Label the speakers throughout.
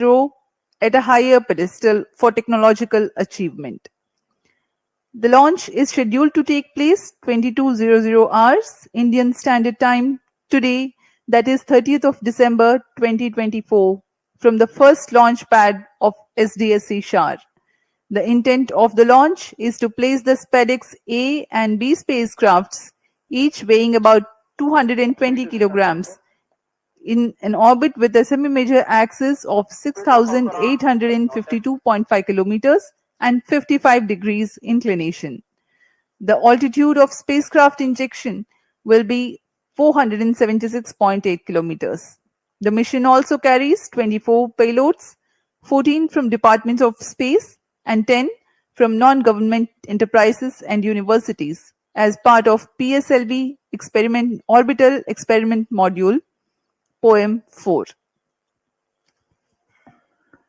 Speaker 1: ISRO at a higher pedestal for technological achievement. The launch is scheduled to take place 22:00 hours Indian Standard Time today, that is 30th of December 2024, from the first launch pad of SDSC Shar. The intent of the launch is to place the SpaDeX A and B spacecrafts, each weighing about 220 kilograms, in an orbit with a semi-major axis of 6,852.5 kilometers and 55 degrees inclination. The altitude of spacecraft injection will be 476.8 kilometers. The mission also carries 24 payloads, 14 from Department of Space and 10 from non-government enterprises and universities as part of PSLV Orbital Experiment Module poem 4।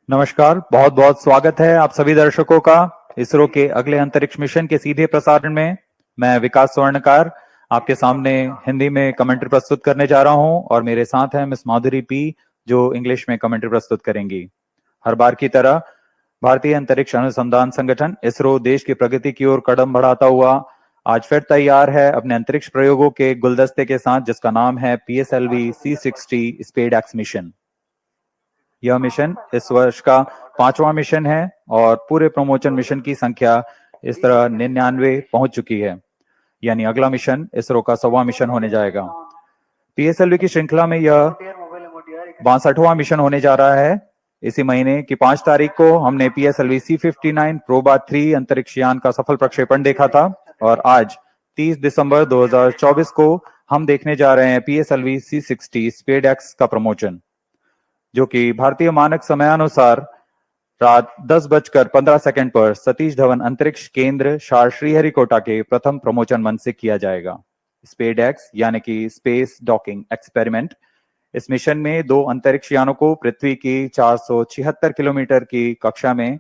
Speaker 2: नमस्कार, बहुत बहुत स्वागत है आप सभी दर्शकों का इसरो के अगले अंतरिक्ष मिशन के सीधे प्रसारण में। मैं विकास स्वर्णकार आपके सामने हिंदी में कमेंट्री प्रस्तुत करने जा रहा हूं और मेरे साथ हैं मिस माधुरी पी जो इंग्लिश में कमेंट्री प्रस्तुत करेंगी। हर बार की तरह भारतीय अंतरिक्ष अनुसंधान संगठन इसरो देश की प्रगति की ओर कदम बढ़ाता हुआ आज फिर तैयार है अपने अंतरिक्ष प्रयोगों के गुलदस्ते के साथ, जिसका नाम है PSLV C60 SpaDeX मिशन। यह मिशन इस वर्ष का 5वां मिशन है और पूरे प्रमोशन मिशन की संख्या इस तरह 99 पहुंच चुकी है, यानी अगला मिशन इसरो का 100वां मिशन होने जाएगा। PSLV की श्रृंखला में यह 62वां मिशन होने जा रहा है। इसी महीने की 5 तारीख को हमने PSLV C59 प्रोबा 3 अंतरिक्ष यान का सफल प्रक्षेपण देखा था और आज 30 दिसंबर 2024 को हम देखने जा रहे हैं PSLV C60 SpaDeX का प्रमोशन, जो कि भारतीय मानक समयानुसार रात 10:15 पर सतीश धवन अंतरिक्ष केंद्र शार श्रीहरिकोटा के प्रथम प्रमोशन मंच से किया जाएगा। SpaDeX यानी कि स्पेस डॉकिंग एक्सपेरिमेंट, इस मिशन में 2 अंतरिक्ष यानों को पृथ्वी की 476 किलोमीटर की कक्षा में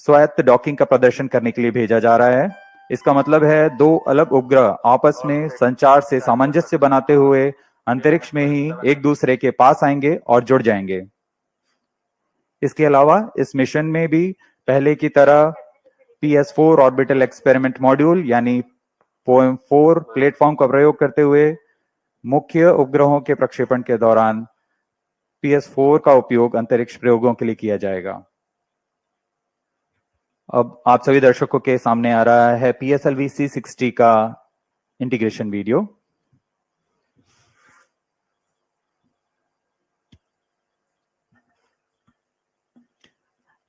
Speaker 2: स्वायत्त डॉकिंग का प्रदर्शन करने के लिए भेजा जा रहा है। इसका मतलब है 2 अलग उपग्रह आपस में संचार से सामंजस्य बनाते हुए अंतरिक्ष में ही एक दूसरे के पास आएंगे और जुड़ जाएंगे। इसके अलावा इस मिशन में भी पहले की तरह PS4 ऑर्बिटल एक्सपेरिमेंट मॉड्यूल यानी पोएम 4 प्लेटफॉर्म का प्रयोग करते हुए मुख्य उपग्रहों के प्रक्षेपण के दौरान PS4 का उपयोग अंतरिक्ष प्रयोगों के लिए किया जाएगा। अब आप सभी दर्शकों के सामने आ रहा है PSLV C60 का integration video.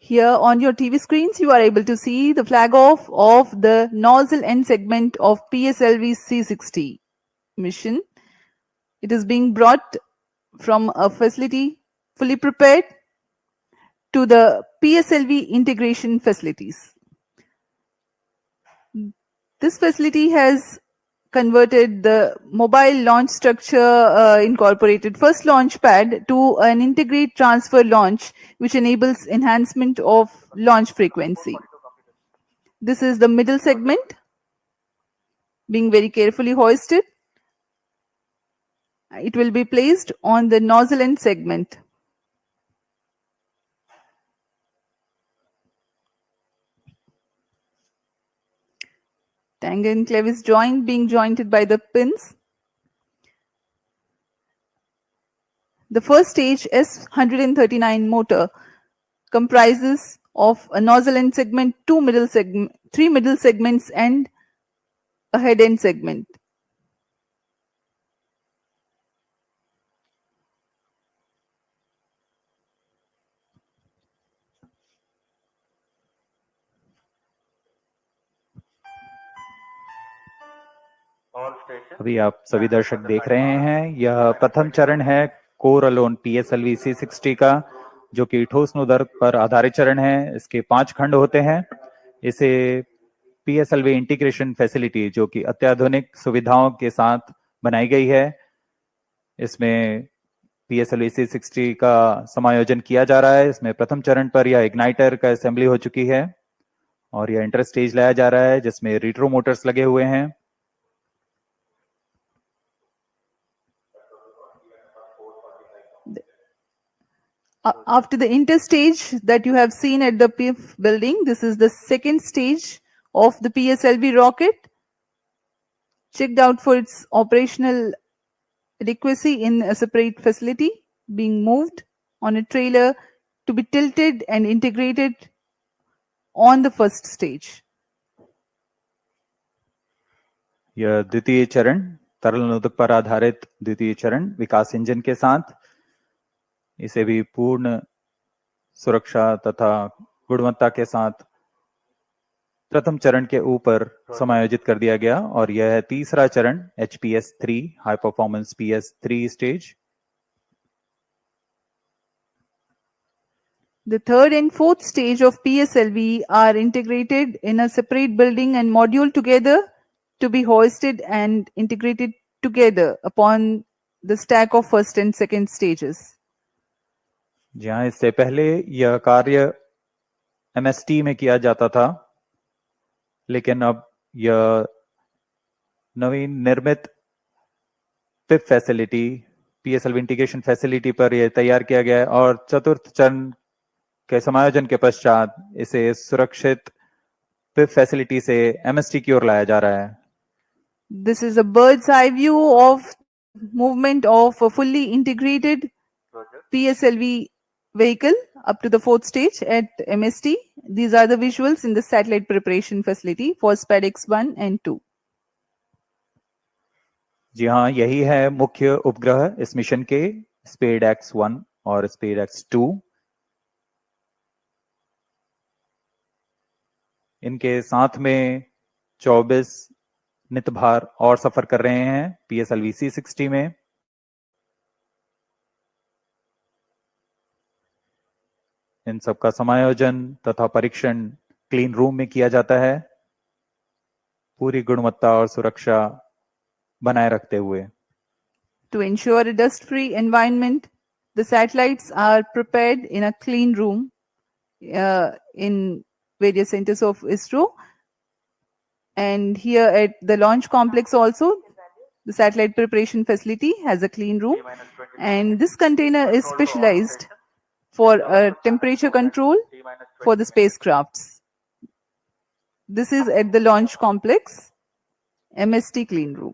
Speaker 1: Here on your TV screens, you are able to see the flag off of the nozzle end segment of PSLV C60 mission. It is being brought from a facility fully prepared to the PSLV integration facilities. This facility has converted the mobile launch structure incorporated first launch pad to an integrate transfer launch, which enables enhancement of launch frequency. This is the middle segment being very carefully hoisted. It will be placed on the nozzle end segment. Tang and clevis joint being jointed by the pins. The first stage S139 motor comprises of a nozzle end segment, 3 middle segments and a head end segment.
Speaker 2: अभी आप सभी दर्शक देख रहे हैं, यह प्रथम चरण है कोर अलोन PSLV C60 का, जो कि ठोस नोदक पर आधारित चरण है। इसके 5 खंड होते हैं। इसे PSLV इंटीग्रेशन फैसिलिटी, जो कि अत्याधुनिक सुविधाओं के साथ बनाई गई है, इसमें PSLV C60 का समायोजन किया जा रहा है। इसमें प्रथम चरण पर यह इग्नाइटर का असेंबली हो चुकी है और यह इंटर स्टेज लाया जा रहा है, जिसमें रिट्रो मोटर्स लगे हुए हैं।
Speaker 1: After the interstage that you have seen at the PIF building, this is the second stage of the PSLV rocket, checked out for its operational adequacy in a separate facility, being moved on a trailer to be tilted and integrated on the first stage.
Speaker 2: यह द्वितीय चरण तरल नोदक पर आधारित द्वितीय चरण विकास engine के साथ इसे भी पूर्ण सुरक्षा तथा गुणवत्ता के साथ प्रथम चरण के ऊपर समायोजित कर दिया गया और यह है तीसरा चरण HPS-3 high performance PS-3 stage.
Speaker 1: The third and fourth stage of PSLV are integrated in a separate building and module together to be hoisted and integrated together upon the stack of first and second stages.
Speaker 2: जहां इससे पहले यह कार्य MST में किया जाता था, लेकिन अब यह नवीन निर्मित पिप फैसिलिटी PSLV इंटीग्रेशन फैसिलिटी पर यह तैयार किया गया है और चतुर्थ चरण के समायोजन के पश्चात इसे सुरक्षित पिप फैसिलिटी से MST की ओर लाया जा रहा है।
Speaker 1: This is a bird's eye view of movement of a fully integrated PSLV vehicle up to the fourth stage at MST. These are the visuals in the satellite preparation facility for SpaDeX 1 and 2.
Speaker 2: जी हाँ, यही है मुख्य उपग्रह इस mission के SpaDeX 1 और SpaDeX 2। इनके साथ में 24 नितभार और सफर कर रहे हैं PSLV C60 में। इन सब का समायोजन तथा परीक्षण क्लीन रूम में किया जाता है, पूरी गुणवत्ता और सुरक्षा बनाए रखते हुए।
Speaker 1: To ensure a dust-free environment, the satellites are prepared in a clean room in various centers of ISRO. And here at the launch complex also, the satellite preparation facility has a clean room. And this container is specialized for temperature control for the spacecrafts. This is at the launch complex, MST clean room.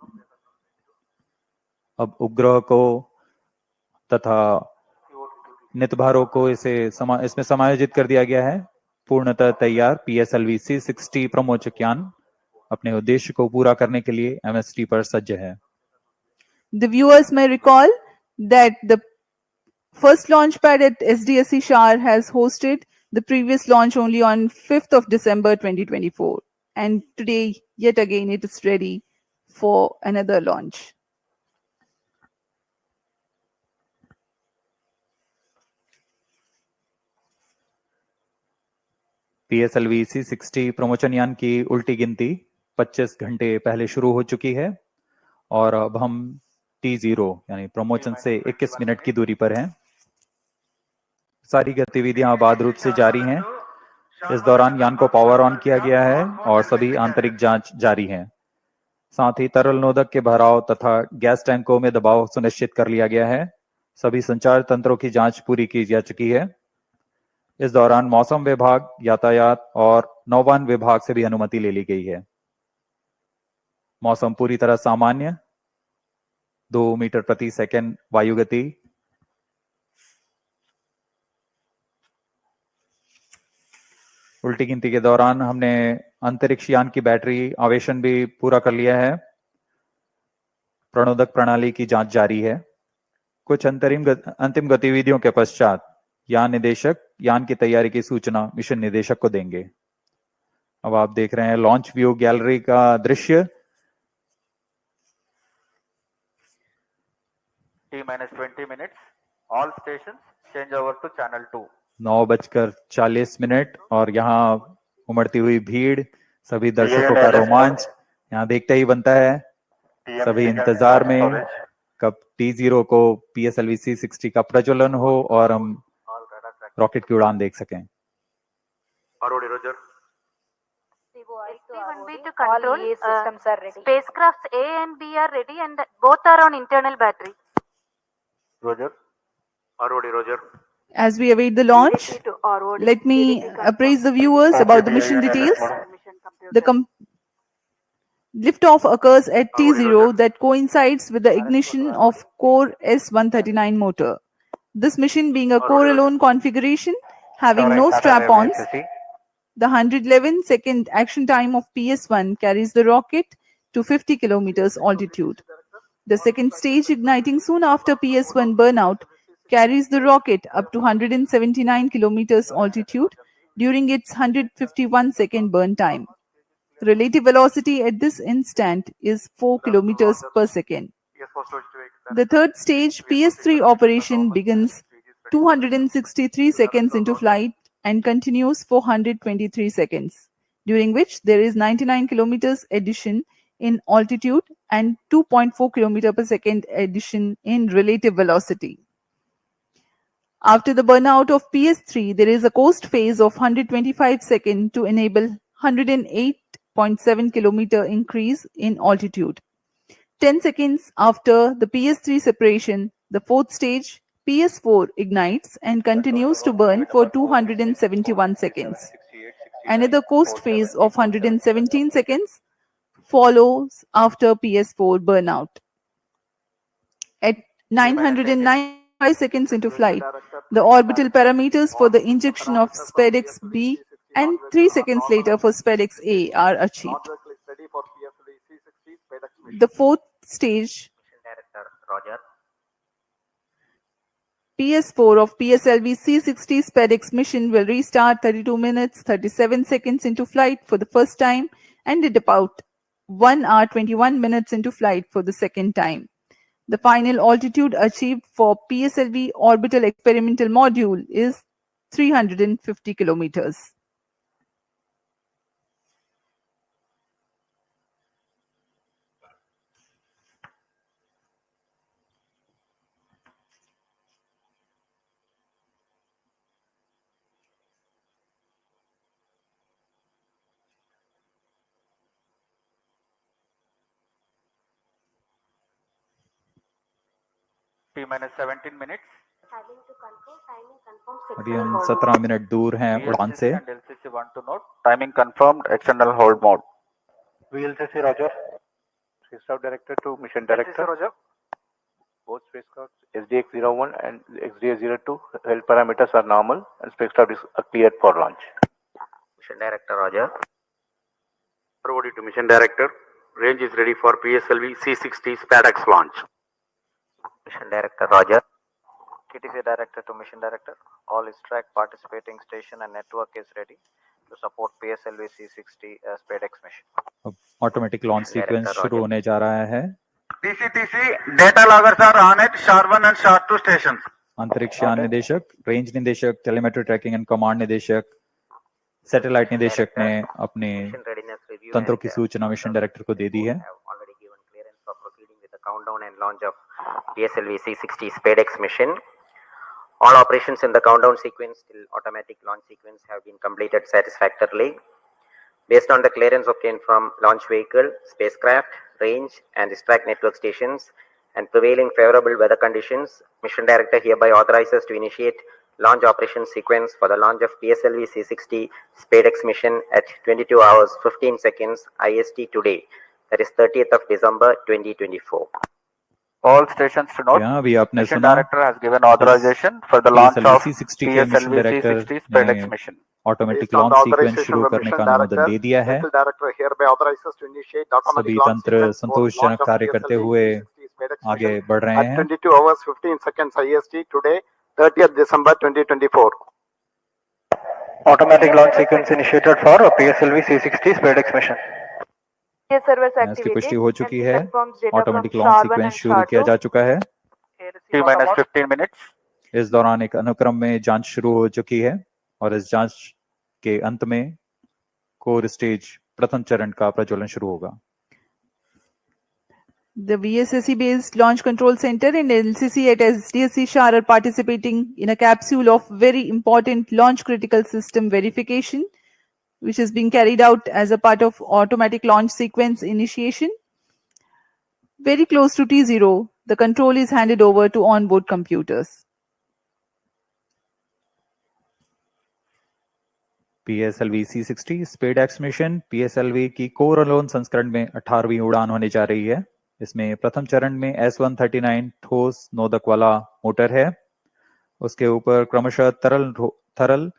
Speaker 2: अब उपग्रह को तथा नितभारों को इसमें समायोजित कर दिया गया है। पूर्णतः तैयार PSLV C60 प्रमोचक यान अपने उद्देश्य को पूरा करने के लिए MST पर सज्ज है।
Speaker 1: The viewers may recall that the first launch pad at SDSC Shar has hosted the previous launch only on 5th of December 2024. And today, yet again, it is ready for another launch.
Speaker 2: PSLV C60 प्रमोचन यान की उल्टी गिनती 25 घंटे पहले शुरू हो चुकी है और अब हम T0 यानी प्रमोचन से 21 मिनट की दूरी पर हैं। सारी गतिविधियां आबाद रूप से जारी हैं। इस दौरान यान को पावर ऑन किया गया है और सभी आंतरिक जांच जारी है। साथ ही तरल नोदक के भराव तथा गैस टैंकों में दबाव सुनिश्चित कर लिया गया है। सभी संचार तंत्रों की जांच पूरी की जा चुकी है। इस दौरान मौसम विभाग, यातायात और नौवहन विभाग से भी अनुमति ले ली गई है। मौसम पूरी तरह सामान्य, 2 मीटर प्रति सेकंड वायु गति। उल्टी गिनती के दौरान हमने अंतरिक्ष यान की बैटरी आवेशन भी पूरा कर लिया है। प्रणोदक प्रणाली की जांच जारी है। कुछ अंतिम गतिविधियों के पश्चात यान निदेशक यान की तैयारी की सूचना मिशन निदेशक को देंगे। अब आप देख रहे हैं लॉन्च व्यू गैलरी का दृश्य।
Speaker 3: T-20 minutes. All stations change over to channel 2.
Speaker 2: 9:40 और यहाँ उमड़ती हुई भीड़, सभी दर्शकों का रोमांच यहाँ देखते ही बनता है। सभी इंतजार में कब T0 को PSLV C60 का प्रज्वलन हो और हम रॉकेट की उड़ान देख सकें।
Speaker 3: Roger.
Speaker 4: ST1B to control. Systems are ready. Spacecrafts A and B are ready and both are on internal battery.
Speaker 3: Roger. Roger.
Speaker 1: As we await the launch, let me appraise the viewers about the mission details. The liftoff occurs at T0 that coincides with the ignition of core S139 motor. This mission being a core-alone configuration, having no strap-ons, the 111-second action time of PS1 carries the rocket to 50 kilometers altitude. The second stage, igniting soon after PS1 burnout, carries the rocket up to 179 kilometers altitude during its 151-second burn time. Relative velocity at this instant is 4 kilometers per second. The third stage, PS3 operation, begins 263 seconds into flight and continues for 123 seconds, during which there is 99 kilometers addition in altitude and 2.4 km per second addition in relative velocity. After the burnout of PS3, there is a coast phase of 125 seconds to enable 108.7 km increase in altitude. 10 seconds after the PS3 separation, the fourth stage, PS4, ignites and continues to burn for 271 seconds. Another coast phase of 117 seconds follows after PS4 burnout. At 995 seconds into flight, the orbital parameters for the injection of SpaDeX B and 3 seconds later for SpaDeX A are achieved. The fourth stage, PS4 of PSLV C60 SpaDeX mission, will restart 32 minutes 37 seconds into flight for the first time and at about 1 hour 21 minutes into flight for the second time. The final altitude achieved for PSLV orbital experimental module is 350 kilometers.
Speaker 3: T minus 17 minutes.
Speaker 2: अभी हम 17 minute दूर हैं उड़ान से.
Speaker 3: And LCC want to note timing confirmed, external hold mode.
Speaker 5: VLCC Roger. Spacecraft Director to Mission Director.
Speaker 3: Roger.
Speaker 5: Both spacecrafts SDX-01 and XDX-02 health parameters are normal and spacecraft is cleared for launch.
Speaker 6: Mission Director Roger. Forwarded to Mission Director. Range is ready for PSLV C60 SpaDeX launch. Mission Director Roger.
Speaker 7: TTC Director to Mission Director. All ISRO participating station and network is ready to support PSLV C60 SpaDeX mission.
Speaker 2: अब automatic launch sequence शुरू होने जा रहा है.
Speaker 3: TCTC data loggers are on at SHAR-1 and SHAR-2 stations.
Speaker 2: अंतरिक्ष यान निदेशक, range निदेशक, टेलीमेट्री ट्रैकिंग एंड कमांड निदेशक, सैटेलाइट निदेशक ने अपने तंत्रों की सूचना मिशन डायरेक्टर को दे दी है.
Speaker 6: Countdown and launch of PSLV C60 SpaDeX mission. All operations in the countdown sequence till automatic launch sequence have been completed satisfactorily. Based on the clearance obtained from launch vehicle, spacecraft, range and distract network stations and prevailing favorable weather conditions, Mission Director hereby authorizes to initiate launch operation sequence for the launch of PSLV C60 SpaDeX mission at 22 hours 15 seconds IST today, that is 30th of December 2024.
Speaker 3: All stations to note,
Speaker 2: यहाँ भी आपने
Speaker 3: Mission
Speaker 2: सुना
Speaker 3: Director has given authorization for the launch of
Speaker 2: C60 के mission
Speaker 3: PSLV
Speaker 2: director
Speaker 3: C60 SpaDeX
Speaker 2: ने
Speaker 3: mission.
Speaker 2: Automatic launch sequence शुरू करने का अनुमोदन दे दिया है. सभी तंत्र संतोषजनक कार्य करते हुए आगे बढ़ रहे हैं.
Speaker 5: 22 hours 15 seconds IST today, 30th December 2024. Automatic launch sequence initiated for PSLV C60 SpaDeX mission.
Speaker 2: इसकी पुष्टि हो चुकी है. ऑटोमेटिक लॉन्च सीक्वेंस शुरू किया जा चुका है.
Speaker 3: T minus 15 minutes.
Speaker 2: इस दौरान एक अनुक्रम में जांच शुरू हो चुकी है और इस जांच के अंत में कोर स्टेज प्रथम चरण का प्रज्वलन शुरू होगा.
Speaker 1: The VSSE-based Launch Control Center and LCC at SDSC SHAR are participating in a capsule of very important launch critical system verification, which is being carried out as a part of automatic launch sequence initiation. Very close to T0, the control is handed over to onboard computers.
Speaker 2: PSLV C60 SpaDeX mission PSLV की core alone संस्करण में 18वीं उड़ान होने जा रही है। इसमें प्रथम चरण में S139 ठोस नोदक वाला मोटर है। उसके ऊपर क्रमशः तरल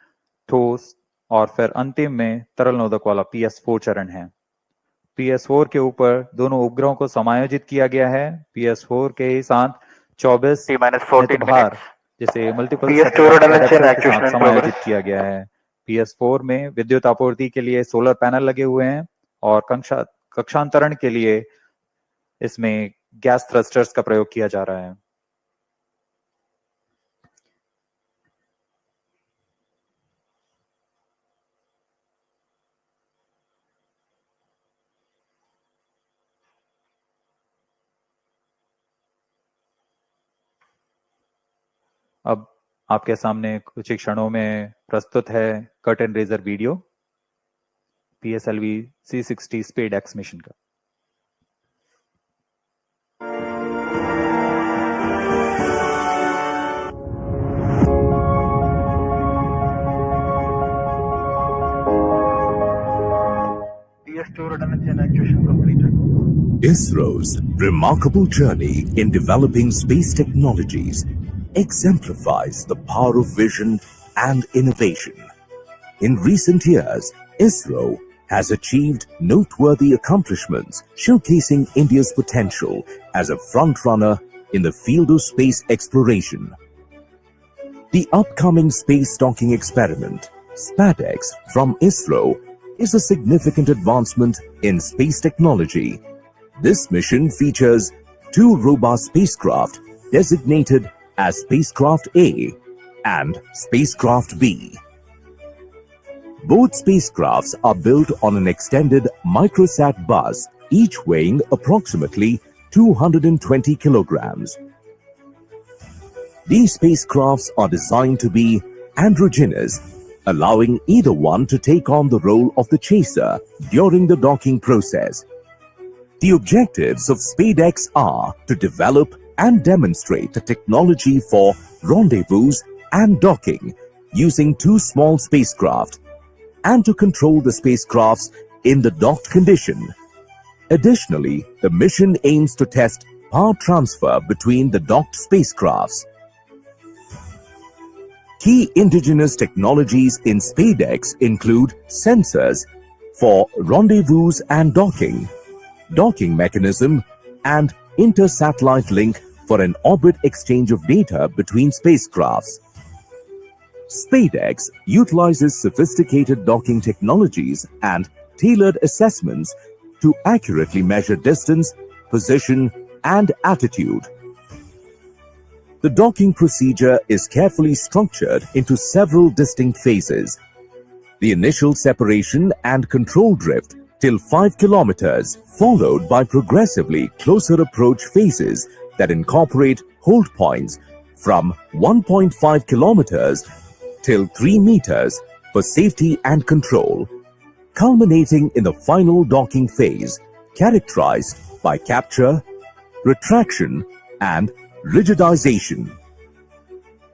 Speaker 2: ठोस और फिर अंतिम में तरल नोदक वाला PS4 चरण है। PS4 के ऊपर दोनों उपग्रहों को समायोजित किया गया है। PS4 के साथ 24
Speaker 3: T-14
Speaker 2: भार
Speaker 3: minutes.
Speaker 2: जिसे मल्टीपल
Speaker 3: PS2 redundant chain
Speaker 2: के
Speaker 3: actuation
Speaker 2: साथ
Speaker 3: in
Speaker 2: समायोजित
Speaker 3: progress.
Speaker 2: किया गया है। PS4 में विद्युत आपूर्ति के लिए सोलर पैनल लगे हुए हैं और कक्षांतरण के लिए इसमें गैस थ्रस्टर्स का प्रयोग किया जा रहा है। अब आपके सामने कुछ ही क्षणों में प्रस्तुत है curtain raiser video PSLV C60 SpaDeX mission का।
Speaker 3: PS2 redundant chain actuation completed.
Speaker 8: ISRO's remarkable journey in developing space technologies exemplifies the power of vision and innovation. In recent years, ISRO has achieved noteworthy accomplishments showcasing India's potential as a frontrunner in the field of space exploration. The upcoming space docking experiment, SpaDeX from ISRO, is a significant advancement in space technology. This mission features two robust spacecraft designated as Spacecraft A and Spacecraft B. Both spacecrafts are built on an extended microsat bus, each weighing approximately 220 kilograms. These spacecrafts are designed to be androgynous, allowing either one to take on the role of the chaser during the docking process. The objectives of SpaDeX are to develop and demonstrate the technology for rendezvous and docking using two small spacecraft, and to control the spacecrafts in the docked condition. Additionally, the mission aims to test power transfer between the docked spacecrafts. Key indigenous technologies in SpaDeX include sensors for rendezvous and docking mechanism, and inter-satellite link for an orbit exchange of data between spacecrafts. SpaDeX utilizes sophisticated docking technologies and tailored assessments to accurately measure distance, position, and attitude. The docking procedure is carefully structured into several distinct phases. The initial separation and control drift till 5 kilometers, followed by progressively closer approach phases that incorporate hold points from 1.5 kilometers till 3 meters for safety and control, culminating in the final docking phase, characterized by capture, retraction, and rigidization.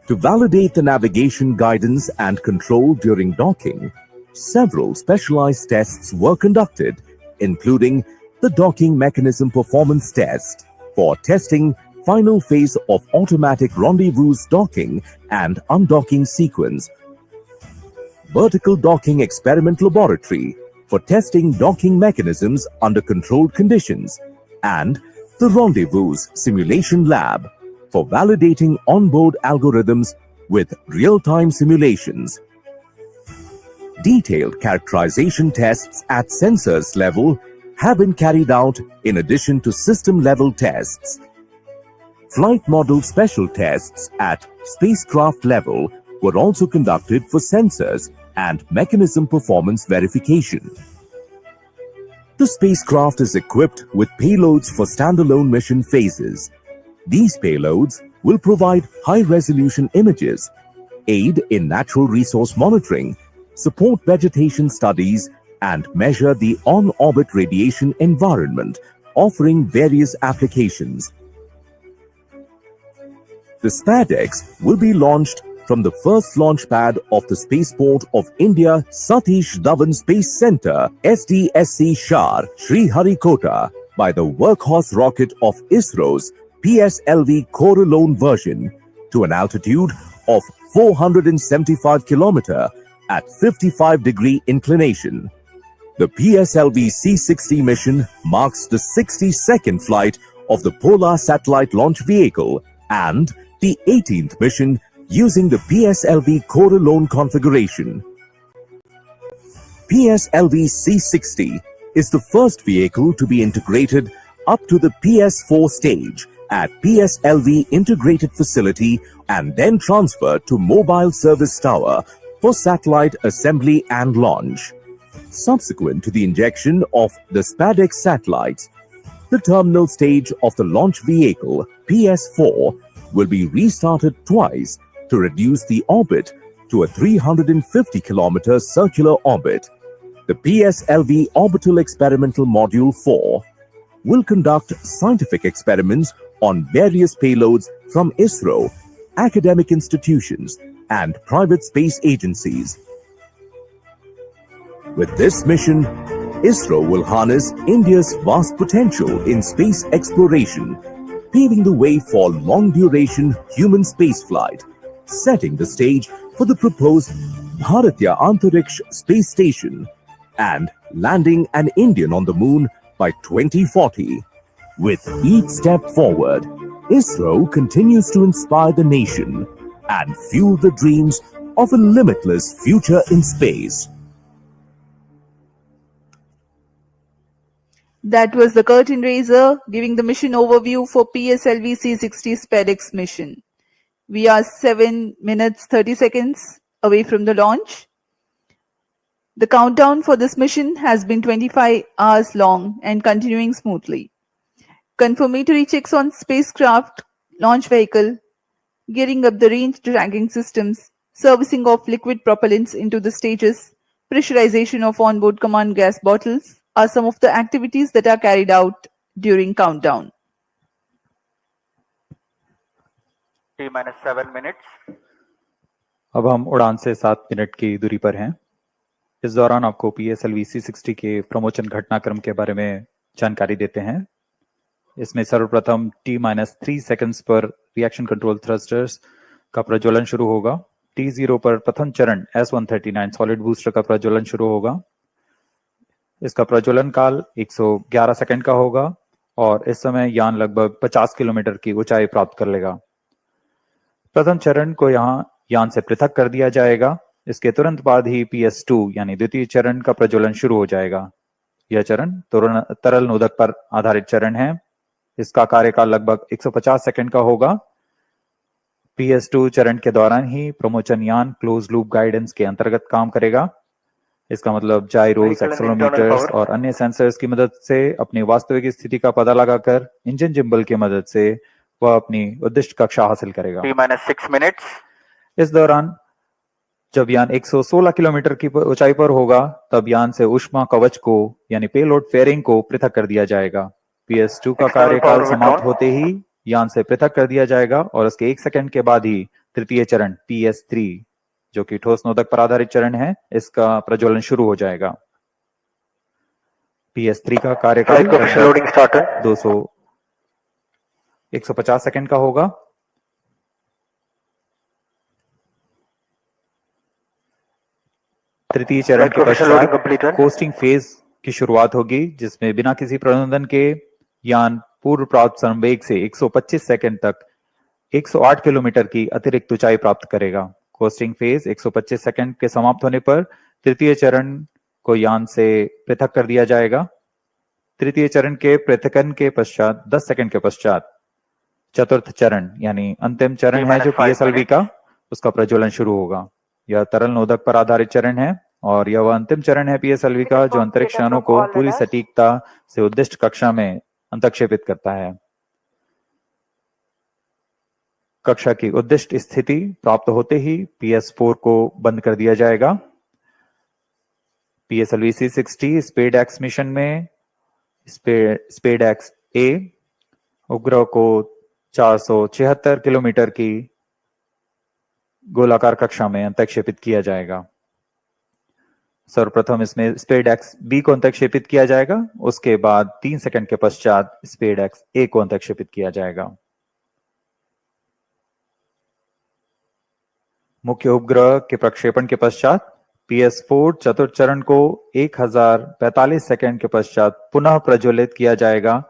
Speaker 8: To validate the navigation guidance and control during docking, several specialized tests were conducted, including the docking mechanism performance test for testing final phase of automatic rendezvous docking and undocking sequence, vertical docking experiment laboratory for testing docking mechanisms under controlled conditions, and the rendezvous simulation lab for validating onboard algorithms with real-time simulations. Detailed characterization tests at sensors level have been carried out in addition to system-level tests. Flight model special tests at spacecraft level were also conducted for sensors and mechanism performance verification. The spacecraft is equipped with payloads for standalone mission phases. These payloads will provide high-resolution images, aid in natural resource monitoring, support vegetation studies, and measure the on-orbit radiation environment, offering various applications. The SpaDeX will be launched from the first launch pad of the Spaceport of India Satish Dhawan Space Center, SDSC Shar, Sriharikota, by the workhorse rocket of ISRO's PSLV Coralone version to an altitude of 475 km at 55-degree inclination. The PSLV C60 mission marks the 62nd flight of the Polar Satellite Launch Vehicle and the 18th mission using the PSLV Coralone configuration. PSLV C60 is the first vehicle to be integrated up to the PS4 stage at PSLV Integrated Facility and then transferred to Mobile Service Tower for satellite assembly and launch. Subsequent to the injection of the SpaDeX satellites, the terminal stage of the launch vehicle, PS4, will be restarted twice to reduce the orbit to a 350 km circular orbit. The PSLV Orbital Experimental Module 4 will conduct scientific experiments on various payloads from ISRO, academic institutions, and private space agencies. With this mission, ISRO will harness India's vast potential in space exploration, paving the way for long-duration human spaceflight, setting the stage for the proposed Bharatiya Antariksh Space Station, and landing an Indian on the moon by 2040. With each step forward, ISRO continues to inspire the nation and fuel the dreams of a limitless future in space.
Speaker 1: That was the curtain raiser giving the mission overview for PSLV C60 SpaDeX mission. We are 7 minutes 30 seconds away from the launch. The countdown for this mission has been 25 hours long and continuing smoothly. Confirmatory checks on spacecraft, launch vehicle, gearing up the range tracking systems, servicing of liquid propellants into the stages, pressurization of onboard command gas bottles are some of the activities that are carried out during countdown.
Speaker 3: T minus 7 minutes.
Speaker 2: अब हम उड़ान से 7 minute की दूरी पर हैं। इस दौरान आपको PSLV C60 के प्रमोशन घटनाक्रम के बारे में जानकारी देते हैं। इसमें सर्वप्रथम T-3 सेकंड्स पर रिएक्शन कंट्रोल थ्रस्टर्स का प्रज्वलन शुरू होगा। T0 पर प्रथम चरण S139 सॉलिड बूस्टर का प्रज्वलन शुरू होगा। इसका प्रज्वलन काल 111 सेकंड का होगा और इस समय यान लगभग 50 किलोमीटर की ऊंचाई प्राप्त कर लेगा। प्रथम चरण को यहाँ यान से पृथक कर दिया जाएगा। इसके तुरंत बाद ही PS2 यानी द्वितीय चरण का प्रज्वलन शुरू हो जाएगा। यह चरण तरल नोदक पर आधारित चरण है। इसका कार्यकाल लगभग 150 सेकंड का होगा। PS2 चरण के दौरान ही प्रमोशन यान क्लोज लूप गाइडेंस के अंतर्गत काम करेगा। इसका मतलब जाइरोस, एक्सेलेरोमीटर्स और अन्य सेंसर्स की मदद से अपनी वास्तविक स्थिति का पता लगाकर इंजन जिम्बल की मदद से वह अपनी उद्दिष्ट कक्षा हासिल करेगा।
Speaker 3: T-6 minutes.
Speaker 2: इस दौरान जब यान 116 किलोमीटर की ऊंचाई पर होगा तब यान से ऊष्मा कवच को यानी पेलोड फेयरिंग को पृथक कर दिया जाएगा। PS2 का कार्यकाल समाप्त होते ही यान से पृथक कर दिया जाएगा और उसके 1 सेकंड के बाद ही तृतीय चरण PS3 जो कि ठोस नोदक पर आधारित चरण है, इसका प्रज्वलन शुरू हो जाएगा। PS3 का कार्यकाल 150 सेकंड का होगा। तृतीय चरण के पश्चात कोस्टिंग फेज की शुरुआत होगी, जिसमें बिना किसी प्रबंधन के यान पूर्व प्राप्त संवेग से 125 सेकंड तक 108 किलोमीटर की अतिरिक्त ऊंचाई प्राप्त करेगा। कोस्टिंग फेज 125 सेकंड के समाप्त होने पर तृतीय चरण को यान से पृथक कर दिया जाएगा। तृतीय चरण के पृथकन के पश्चात 10 सेकंड के पश्चात चतुर्थ चरण यानी अंतिम चरण है जो PSLV का, उसका प्रज्वलन शुरू होगा। यह तरल नोदक पर आधारित चरण है और यह वह अंतिम चरण है PSLV का जो अंतरिक्ष यानों को पूरी सटीकता से उद्दिष्ट कक्षा में अंतक्षेपित करता है। कक्षा की उद्दिष्ट स्थिति प्राप्त होते ही PS4 को बंद कर दिया जाएगा। PSLV C60 SpaDeX मिशन में SpaDeX A उपग्रह को 476 किलोमीटर की गोलाकार कक्षा में अंतक्षेपित किया जाएगा। सर्वप्रथम इसमें SpaDeX B को अंतक्षेपित किया जाएगा, उसके बाद 3 सेकंड के पश्चात SpaDeX A को अंतक्षेपित किया जाएगा। मुख्य उपग्रह के प्रक्षेपण के पश्चात PS4 चतुर्थ चरण को 1045 सेकंड के पश्चात पुनः प्रज्वलित किया जाएगा।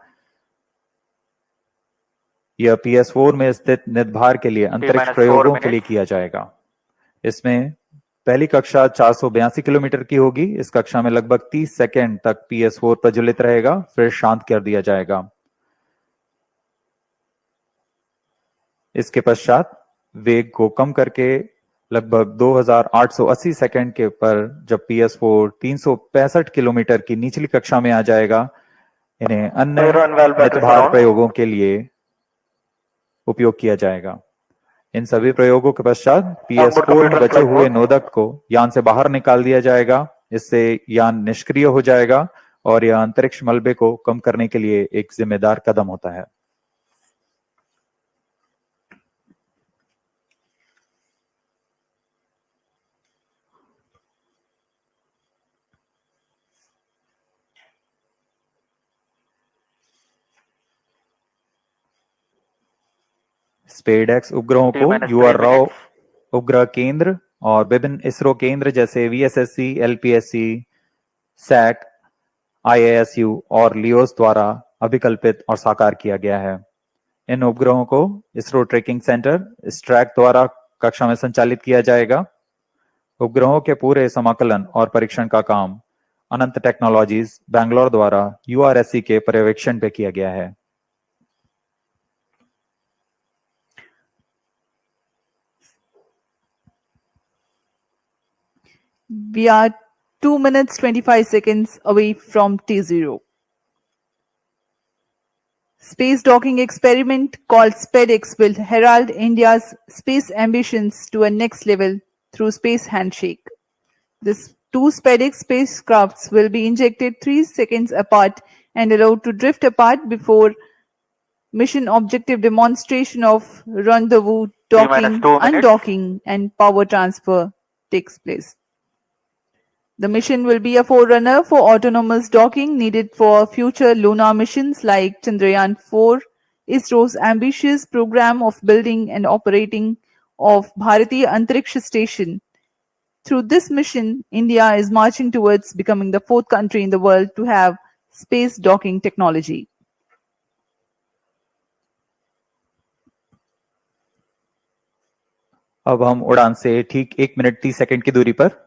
Speaker 2: यह PS4 में स्थित निदभार के लिए अंतरिक्ष प्रयोगों के लिए किया जाएगा। इसमें पहली कक्षा 482 किलोमीटर की होगी। इस कक्षा में लगभग 30 सेकंड तक PS4 प्रज्वलित रहेगा, फिर शांत कर दिया जाएगा। इसके पश्चात वेग को कम करके लगभग 2880 सेकंड के पर जब PS4 365 किलोमीटर की निचली कक्षा में आ जाएगा, इन्हें अन्य निदभार प्रयोगों के लिए उपयोग किया जाएगा। इन सभी प्रयोगों के पश्चात PS4 में बचे हुए नोदक को यान से बाहर निकाल दिया जाएगा। इससे यान निष्क्रिय हो जाएगा और यह अंतरिक्ष मलबे को कम करने के लिए एक जिम्मेदार कदम होता है। SpadeX उपग्रहों को UR उपग्रह केंद्र और विभिन्न इसरो केंद्र जैसे VSSC, LPSC, SAC, IASU और लियोस द्वारा अभिकल्पित और साकार किया गया है। इन उपग्रहों को इसरो ट्रैकिंग सेंटर स्ट्रैक द्वारा कक्षा में संचालित किया जाएगा। उपग्रहों के पूरे समाकलन और परीक्षण का काम अनंत टेक्नोलॉजीज बैंगलोर द्वारा URSC के पर्यवेक्षण पे किया गया है।
Speaker 1: We are 2 minutes 25 seconds away from T0. Space docking experiment called SpaDeX will herald India's space ambitions to a next level through space handshake. These two SpaDeX spacecrafts will be injected 3 seconds apart and allowed to drift apart before mission objective demonstration of rendezvous, docking, undocking, and power transfer takes place. The mission will be a forerunner for autonomous docking needed for future lunar missions like Chandrayaan-4, ISRO's ambitious program of building and operating of Bharatiya Antariksh Station. Through this mission, India is marching towards becoming the 4th country in the world to have space docking technology.
Speaker 2: अब हम उड़ान से ठीक 1 minute 30 second की दूरी पर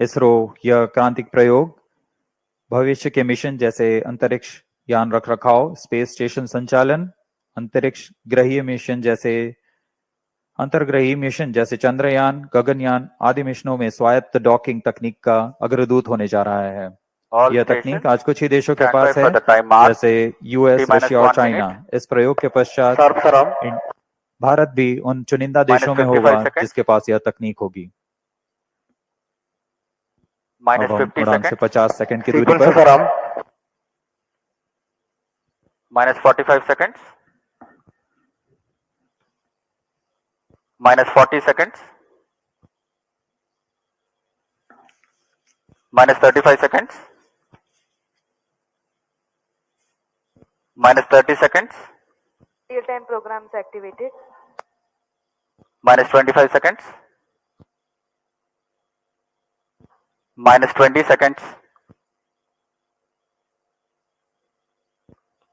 Speaker 2: इसरो यह क्रांतिक प्रयोग भविष्य के मिशन जैसे अंतरिक्ष यान रखरखाव, स्पेस स्टेशन संचालन, अंतरिक्ष अंतर्ग्रही मिशन जैसे चंद्रयान, गगनयान आदि मिशनों में स्वायत्त डॉकिंग तकनीक का अग्रदूत होने जा रहा है। यह तकनीक आज कुछ ही देशों के पास है, जैसे US, रशिया और चाइना। इस प्रयोग के पश्चात भारत भी उन चुनिंदा देशों में होगा जिसके पास यह तकनीक होगी। अब हम उड़ान से 50 सेकंड की दूरी पर
Speaker 3: -45 seconds, -40 seconds, -35 seconds, -30 seconds,
Speaker 4: Real-time programs activated.
Speaker 3: -25 seconds, -20 seconds,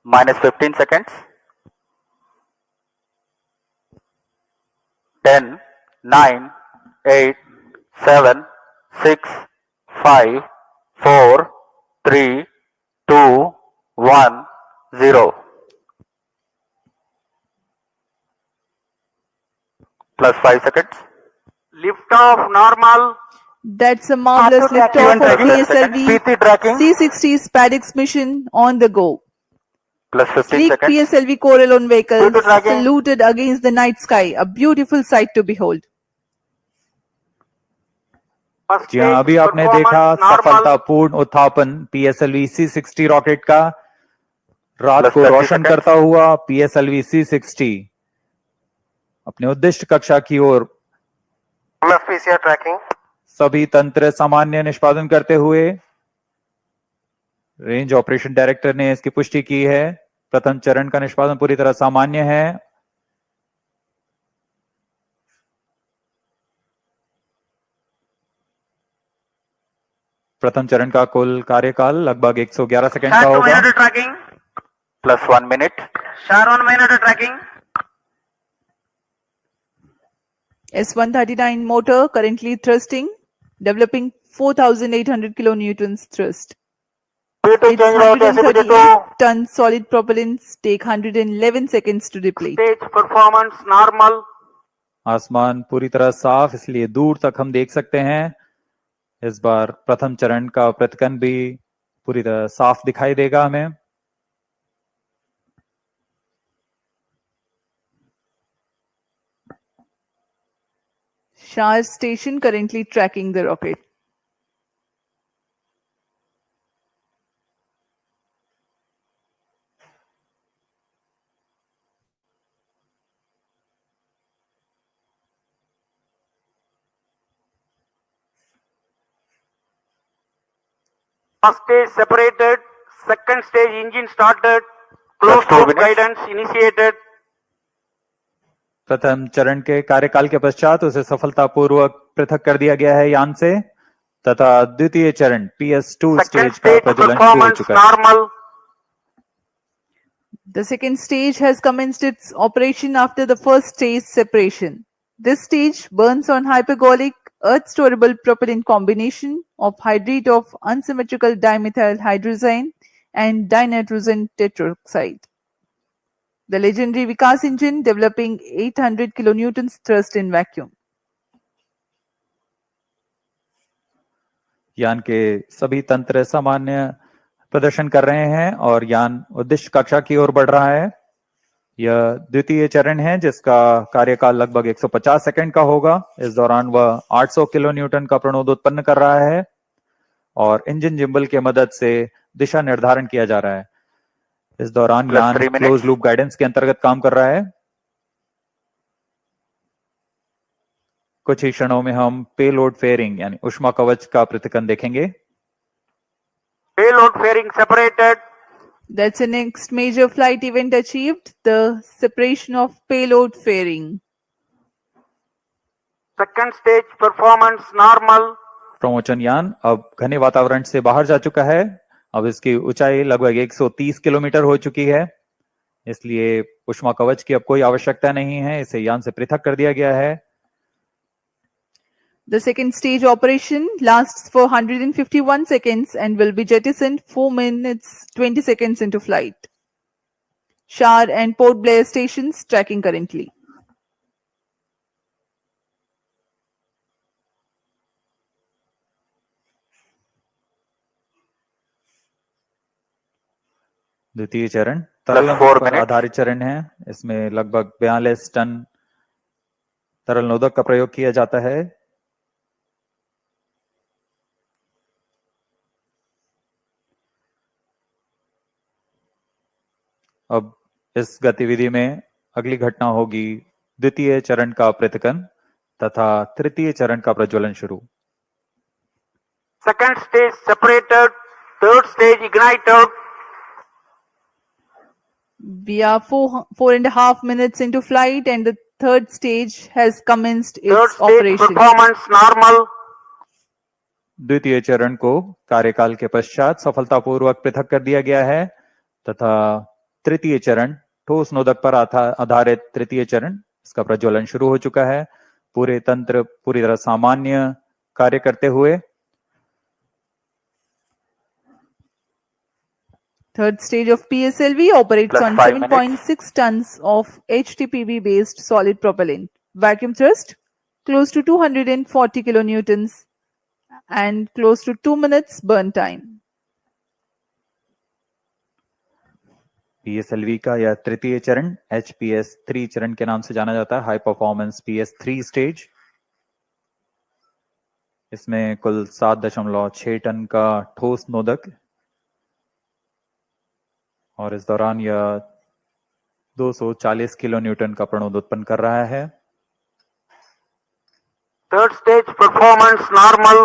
Speaker 3: -15 seconds, 10, 9, 8, 7, 6, 5, 4, 3, 2, 1, 0. Plus 5 seconds.
Speaker 7: Lift off normal.
Speaker 1: That's a marvelous liftoff of PSLV C60 SpaDeX mission on the go.
Speaker 3: Plus 15
Speaker 1: Sleek
Speaker 3: seconds.
Speaker 1: PSLV core alone vehicles saluted against the night sky, a beautiful sight to behold.
Speaker 2: जी हाँ, अभी आपने देखा सफलतापूर्ण उत्थापन PSLV C60 rocket का। रात
Speaker 3: Plus
Speaker 2: को
Speaker 3: 30
Speaker 2: रोशन
Speaker 3: seconds.
Speaker 2: करता हुआ PSLV C60 अपने उद्दिष्ट कक्षा की ओर
Speaker 3: Plus PCR tracking.
Speaker 2: सभी तंत्र सामान्य निष्पादन करते हुए रेंज ऑपरेशन डायरेक्टर ने इसकी पुष्टि की है। प्रथम चरण का निष्पादन पूरी तरह सामान्य है। प्रथम चरण का कुल कार्यकाल लगभग 111 सेकंड का होगा।
Speaker 3: Tracking. Plus 1 minute.
Speaker 7: Star 1 minute tracking.
Speaker 1: S139 motor currently thrusting, developing 4,800 kilonewtons thrust. Its 138-ton solid propellants take 111 seconds to deplete.
Speaker 7: Stage performance normal.
Speaker 2: आसमान पूरी तरह साफ, इसलिए दूर तक हम देख सकते हैं। इस बार प्रथम चरण का प्रतिकन भी पूरी तरह साफ दिखाई देगा हमें।
Speaker 1: Shah station currently tracking the rocket.
Speaker 7: First stage separated. Second stage engine started.
Speaker 3: Plus
Speaker 7: Closed
Speaker 3: 2
Speaker 7: loop
Speaker 3: minutes.
Speaker 7: guidance initiated.
Speaker 2: प्रथम चरण के कार्यकाल के पश्चात उसे सफलतापूर्वक पृथक कर दिया गया है यान से, तथा द्वितीय चरण PS2
Speaker 7: Second
Speaker 2: स्टेज का
Speaker 7: stage
Speaker 2: प्रज्वलन शुरू हो
Speaker 7: perforance
Speaker 2: चुका है।
Speaker 7: normal.
Speaker 1: The second stage has commenced its operation after the first stage separation. This stage burns on hypergolic earth storable propellant combination of hydrate of unsymmetrical dimethyl hydrazine and dinitrogen tetroxide. The legendary Vikas engine developing 800 kilonewtons thrust in vacuum.
Speaker 2: यान के सभी तंत्र सामान्य प्रदर्शन कर रहे हैं और यान उद्दिष्ट कक्षा की ओर बढ़ रहा है। यह द्वितीय चरण है जिसका कार्यकाल लगभग 150 सेकंड का होगा। इस दौरान वह 800 किलो न्यूटन का प्रणोद उत्पन्न कर रहा है और इंजन जिम्बल की मदद से दिशा निर्धारण किया जा रहा है। इस दौरान
Speaker 3: Plus
Speaker 2: यान
Speaker 3: 3 minutes.
Speaker 2: क्लोज लूप गाइडेंस के अंतर्गत काम कर रहा है। कुछ ही क्षणों में हम पेलोड फेयरिंग यानी ऊष्मा कवच का प्रतिकन देखेंगे।
Speaker 7: Payload fairing separated.
Speaker 1: That's the next major flight event achieved, the separation of payload fairing.
Speaker 7: Second stage performance normal.
Speaker 2: प्रमोचन यान अब घने वातावरण से बाहर जा चुका है। अब इसकी ऊंचाई लगभग 130 किलोमीटर हो चुकी है, इसलिए ऊष्मा कवच की अब कोई आवश्यकता नहीं है। इसे यान से पृथक कर दिया गया है।
Speaker 1: The second stage operation lasts for 151 seconds and will be jettisoned 4 minutes 20 seconds into flight. Shar and Port Blair stations tracking currently.
Speaker 2: द्वितीय चरण तरल
Speaker 3: Plus 4
Speaker 2: पर
Speaker 3: minutes.
Speaker 2: आधारित चरण है। इसमें लगभग 42 टन तरल नोदक का प्रयोग किया जाता है। अब इस गतिविधि में अगली घटना होगी द्वितीय चरण का प्रतिकन तथा तृतीय चरण का प्रज्वलन शुरू।
Speaker 7: Second stage separated. Third stage ignited.
Speaker 1: We are 4.5 minutes into flight and the third stage has commenced
Speaker 7: Third
Speaker 1: its
Speaker 7: stage
Speaker 1: operation.
Speaker 7: performance normal.
Speaker 2: द्वितीय चरण को कार्यकाल के पश्चात सफलतापूर्वक पृथक कर दिया गया है तथा तृतीय चरण ठोस नोदक पर आधारित तृतीय चरण इसका प्रज्वलन शुरू हो चुका है। पूरे तंत्र पूरी तरह सामान्य कार्य करते हुए
Speaker 1: Third stage of PSLV operates
Speaker 3: Plus
Speaker 1: on
Speaker 3: 5 minutes.
Speaker 1: 7.6 tons of HTPB based solid propellant. Vacuum thrust close to 240 kilonewtons and close to 2 minutes burn time.
Speaker 2: PSLV का यह तृतीय चरण HPS3 चरण के नाम से जाना जाता है, हाई परफॉर्मेंस PS3 स्टेज। इसमें कुल 7.6 टन का ठोस नोदक और इस दौरान यह 240 किलो न्यूटन का प्रणोद उत्पन्न कर रहा है।
Speaker 9: Third stage performance normal.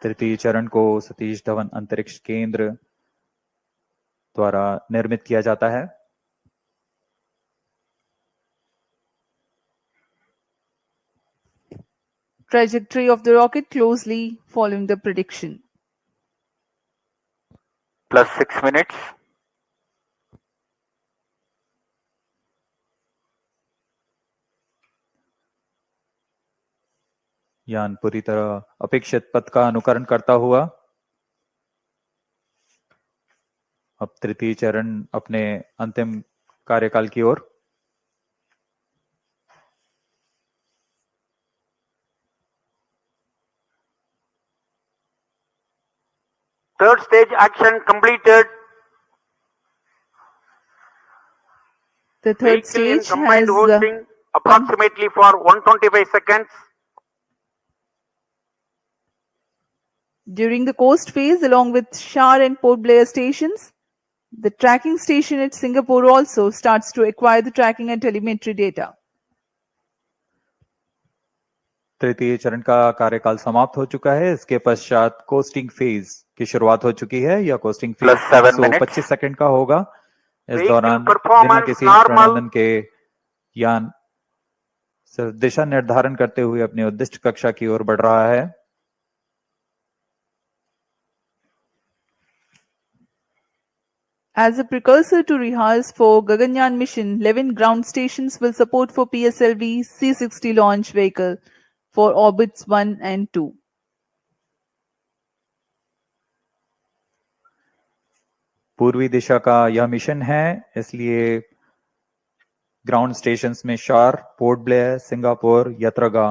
Speaker 2: तृतीय चरण को सतीश धवन अंतरिक्ष केंद्र द्वारा निर्मित किया जाता है।
Speaker 1: Trajectory of the rocket closely following the prediction.
Speaker 3: Plus 6 minutes.
Speaker 2: यान पूरी तरह अपेक्षित पथ का अनुकरण करता हुआ अब तृतीय चरण अपने अंतिम कार्यकाल की ओर।
Speaker 9: Third stage action completed.
Speaker 1: The third
Speaker 9: Vehicle in
Speaker 1: stage
Speaker 9: combined
Speaker 1: has
Speaker 9: hosting approximately for 125 seconds.
Speaker 1: during the coast phase along with Shar and Port Blair stations. The tracking station at Singapore also starts to acquire the tracking and telemetry data.
Speaker 2: तृतीय चरण का कार्यकाल समाप्त हो चुका है। इसके पश्चात कोस्टिंग फेज की शुरुआत हो चुकी है। यह costing phase
Speaker 3: Plus 7 minutes.
Speaker 2: 125 second का होगा। इस
Speaker 9: Vehicle
Speaker 2: दौरान
Speaker 9: performance
Speaker 2: बिना किसी
Speaker 9: normal.
Speaker 2: प्रणोदन के यान दिशा निर्धारण करते हुए अपनी उद्दिष्ट कक्षा की ओर बढ़ रहा है।
Speaker 1: As a precursor to rehearse for Gaganyaan mission, 11 ground stations will support for PSLV C60 launch vehicle for orbits 1 and 2.
Speaker 2: पूर्वी दिशा का यह मिशन है, इसलिए ग्राउंड स्टेशंस में शार, पोर्ट ब्लेयर, सिंगापुर, यत्रगा,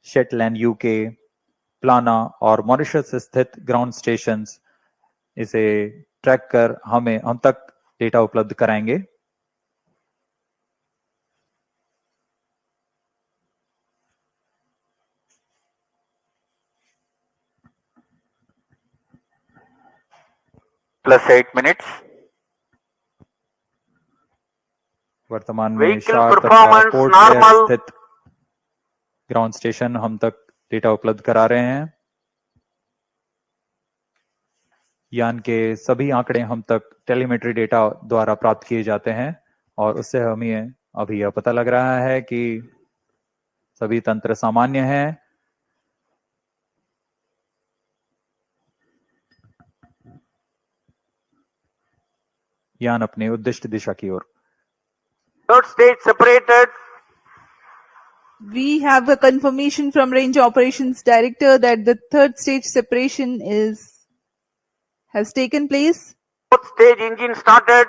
Speaker 2: शेटलैंड यूके, प्लाना और मॉरिशस स्थित ग्राउंड स्टेशंस इसे ट्रैक कर हम तक डेटा उपलब्ध कराएंगे।
Speaker 3: Plus 8 minutes.
Speaker 2: वर्तमान में
Speaker 9: Vehicle
Speaker 2: शार तथा
Speaker 9: performance
Speaker 2: पोर्ट ब्लेयर
Speaker 9: normal.
Speaker 2: स्थित ग्राउंड स्टेशन हम तक डेटा उपलब्ध करा रहे हैं। यान के सभी आंकड़े हम तक टेलीमेट्री डेटा द्वारा प्राप्त किए जाते हैं और उससे हमें अभी यह पता लग रहा है कि सभी तंत्र सामान्य हैं। यान अपने उद्दिष्ट दिशा की ओर।
Speaker 9: Third stage separated.
Speaker 1: We have a confirmation from Range Operations Director that the third stage separation has taken place
Speaker 9: Fourth stage engine started.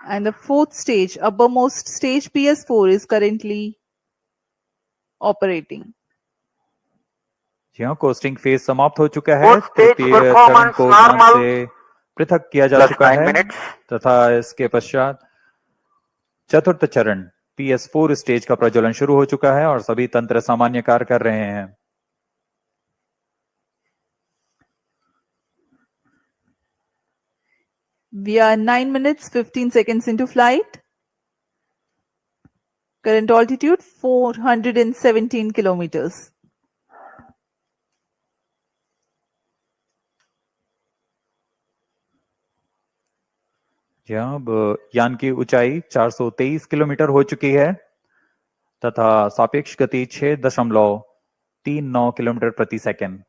Speaker 1: and the fourth stage, uppermost stage PS4 is currently operating.
Speaker 2: यह costing phase समाप्त हो चुका है।
Speaker 9: Fourth stage
Speaker 2: तृतीय चरण
Speaker 9: performance
Speaker 2: को यान
Speaker 9: normal.
Speaker 2: से पृथक किया जा
Speaker 3: Plus
Speaker 2: चुका
Speaker 3: 9
Speaker 2: है
Speaker 3: minutes.
Speaker 2: तथा इसके पश्चात चतुर्थ चरण PS4 स्टेज का प्रज्वलन शुरू हो चुका है और सभी तंत्र सामान्य कार्य कर रहे हैं।
Speaker 1: We are 9 minutes 15 seconds into flight. Current altitude 417 kilometers.
Speaker 2: अब यान की ऊंचाई 423 किलोमीटर हो चुकी है तथा सापेक्ष गति 6.39 किलोमीटर प्रति सेकंड।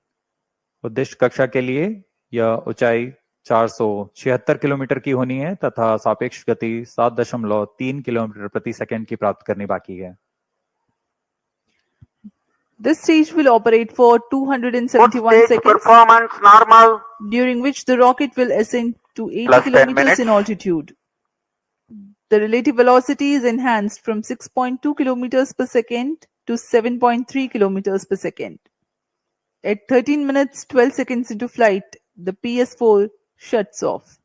Speaker 2: उद्दिष्ट कक्षा के लिए यह ऊंचाई 476 किलोमीटर की होनी है तथा सापेक्ष गति 7.3 किलोमीटर प्रति सेकंड की प्राप्त करनी बाकी है।
Speaker 1: This stage will operate for
Speaker 9: Fourth
Speaker 1: 271
Speaker 9: stage
Speaker 1: seconds,
Speaker 9: performance normal.
Speaker 1: during which the rocket will ascend to 80
Speaker 3: Plus 10
Speaker 1: kilometers
Speaker 3: minutes.
Speaker 1: in altitude. The relative velocity is enhanced from 6.2 kilometers per second to 7.3 kilometers per second. At 13 minutes 12 seconds into flight, the PS4 shuts off.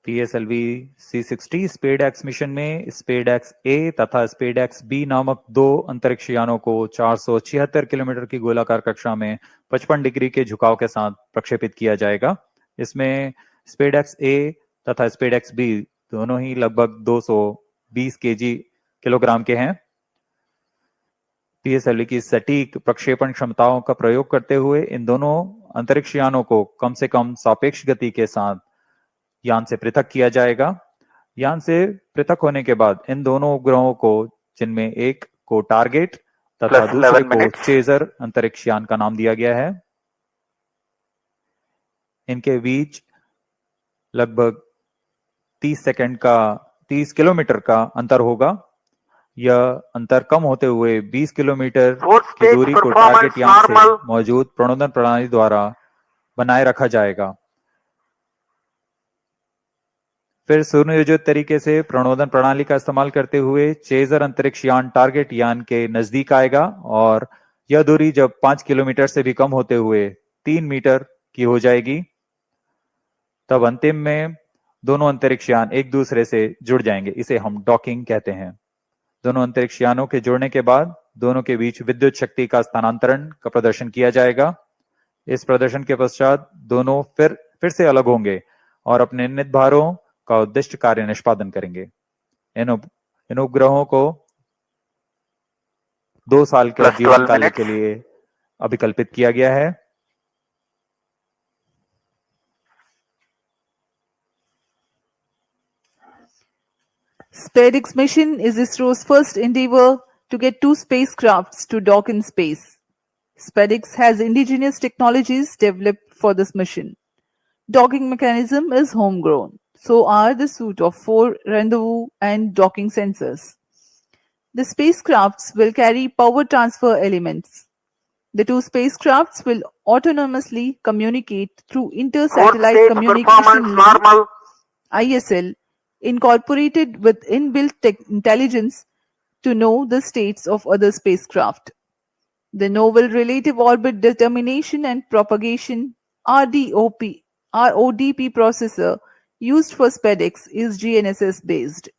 Speaker 2: PSLV C60 SpaDeX mission में SpaDeX A तथा SpaDeX B नामक दो अंतरिक्ष यानों को 476 kilometre की गोलाकार कक्षा में 55 डिग्री के झुकाव के साथ प्रक्षेपित किया जाएगा। इसमें SpaDeX A तथा SpaDeX B दोनों ही लगभग 220 किलोग्राम के हैं। PSLV की सटीक प्रक्षेपण क्षमताओं का प्रयोग करते हुए इन दोनों अंतरिक्ष यानों को कम से कम सापेक्ष गति के साथ यान से पृथक किया जाएगा। यान से पृथक होने के बाद इन दोनों उपग्रहों को, जिनमें एक को टारगेट तथा दूसरे को चेजर अंतरिक्ष यान का नाम दिया गया है, इनके बीच लगभग 30 किलोमीटर का अंतर होगा। यह अंतर कम होते हुए 20 किलोमीटर की दूरी को टारगेट यान से मौजूद प्रणोदन प्रणाली द्वारा बनाए रखा जाएगा। फिर सुनियोजित तरीके से प्रणोदन प्रणाली का इस्तेमाल करते हुए चेजर अंतरिक्ष यान टारगेट यान के नजदीक आएगा और यह दूरी जब 5 किलोमीटर से भी कम होते हुए 3 मीटर की हो जाएगी, तब अंतिम में दोनों अंतरिक्ष यान एक दूसरे से जुड़ जाएंगे। इसे हम डॉकिंग कहते हैं। दोनों अंतरिक्ष यानों के जुड़ने के बाद दोनों के बीच विद्युत शक्ति का स्थानांतरण का प्रदर्शन किया जाएगा। इस प्रदर्शन के पश्चात दोनों फिर से अलग होंगे और अपने नियत भारों का उद्दिष्ट कार्य निष्पादन करेंगे। इन उपग्रहों को 2 साल के जीवन काल के लिए अभिकल्पित किया गया है।
Speaker 1: SpaDeX mission is ISRO's first endeavor to get two spacecrafts to dock in space. SpaDeX has indigenous technologies developed for this mission. Docking mechanism is homegrown. So are the suite of 4 rendezvous and docking sensors. The spacecrafts will carry power transfer elements. The two spacecrafts will autonomously communicate through Inter-Satellite Communication Link (ISL), incorporated with inbuilt intelligence to know the states of other spacecraft. The Novel Relative Orbit Determination and Propagation (RODP) processor used for SpaDeX is GNSS based.